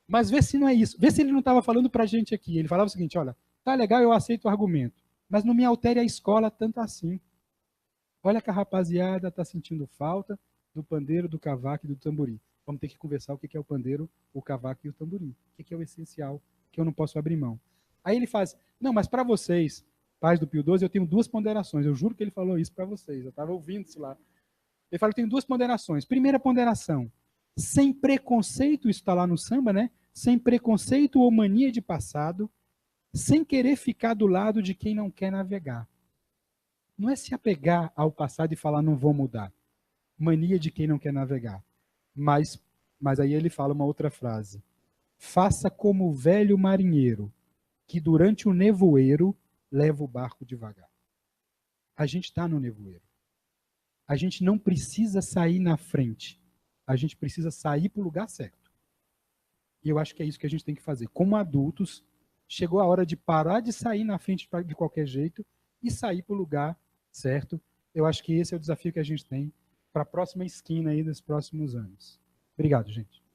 Mas vê se não é isso. Vê se ele não estava falando para a gente aqui. Ele falava o seguinte, olha, tá legal, eu aceito o argumento, mas não me altere a escola tanto assim. Olha que a rapaziada está sentindo falta do pandeiro, do cavaco e do tamborim. Vamos ter que conversar o que é o pandeiro, o cavaco e o tamborim. O que é o essencial, que eu não posso abrir mão. Aí ele faz, não, mas para vocês, pais do Pio XII, eu tenho duas ponderações. Eu juro que ele falou isso para vocês. Eu estava ouvindo isso lá. Ele fala, eu tenho duas ponderações. Primeira ponderação, sem preconceito, isso está lá no samba, né? Sem preconceito ou mania de passado, sem querer ficar do lado de quem não quer navegar. Não é se apegar ao passado e falar, não vou mudar. Mania de quem não quer navegar. Mas aí ele fala uma outra frase. Faça como o velho marinheiro, que durante o nevoeiro leva o barco devagar. A gente está no nevoeiro. A gente não precisa sair na frente. A gente precisa sair para o lugar certo. E eu acho que é isso que a gente tem que fazer. Como adultos, chegou a hora de parar de sair na frente de qualquer jeito e sair para o lugar certo. Eu acho que esse é o desafio que a gente tem para a próxima esquina aí dos próximos anos. Obrigado, gente.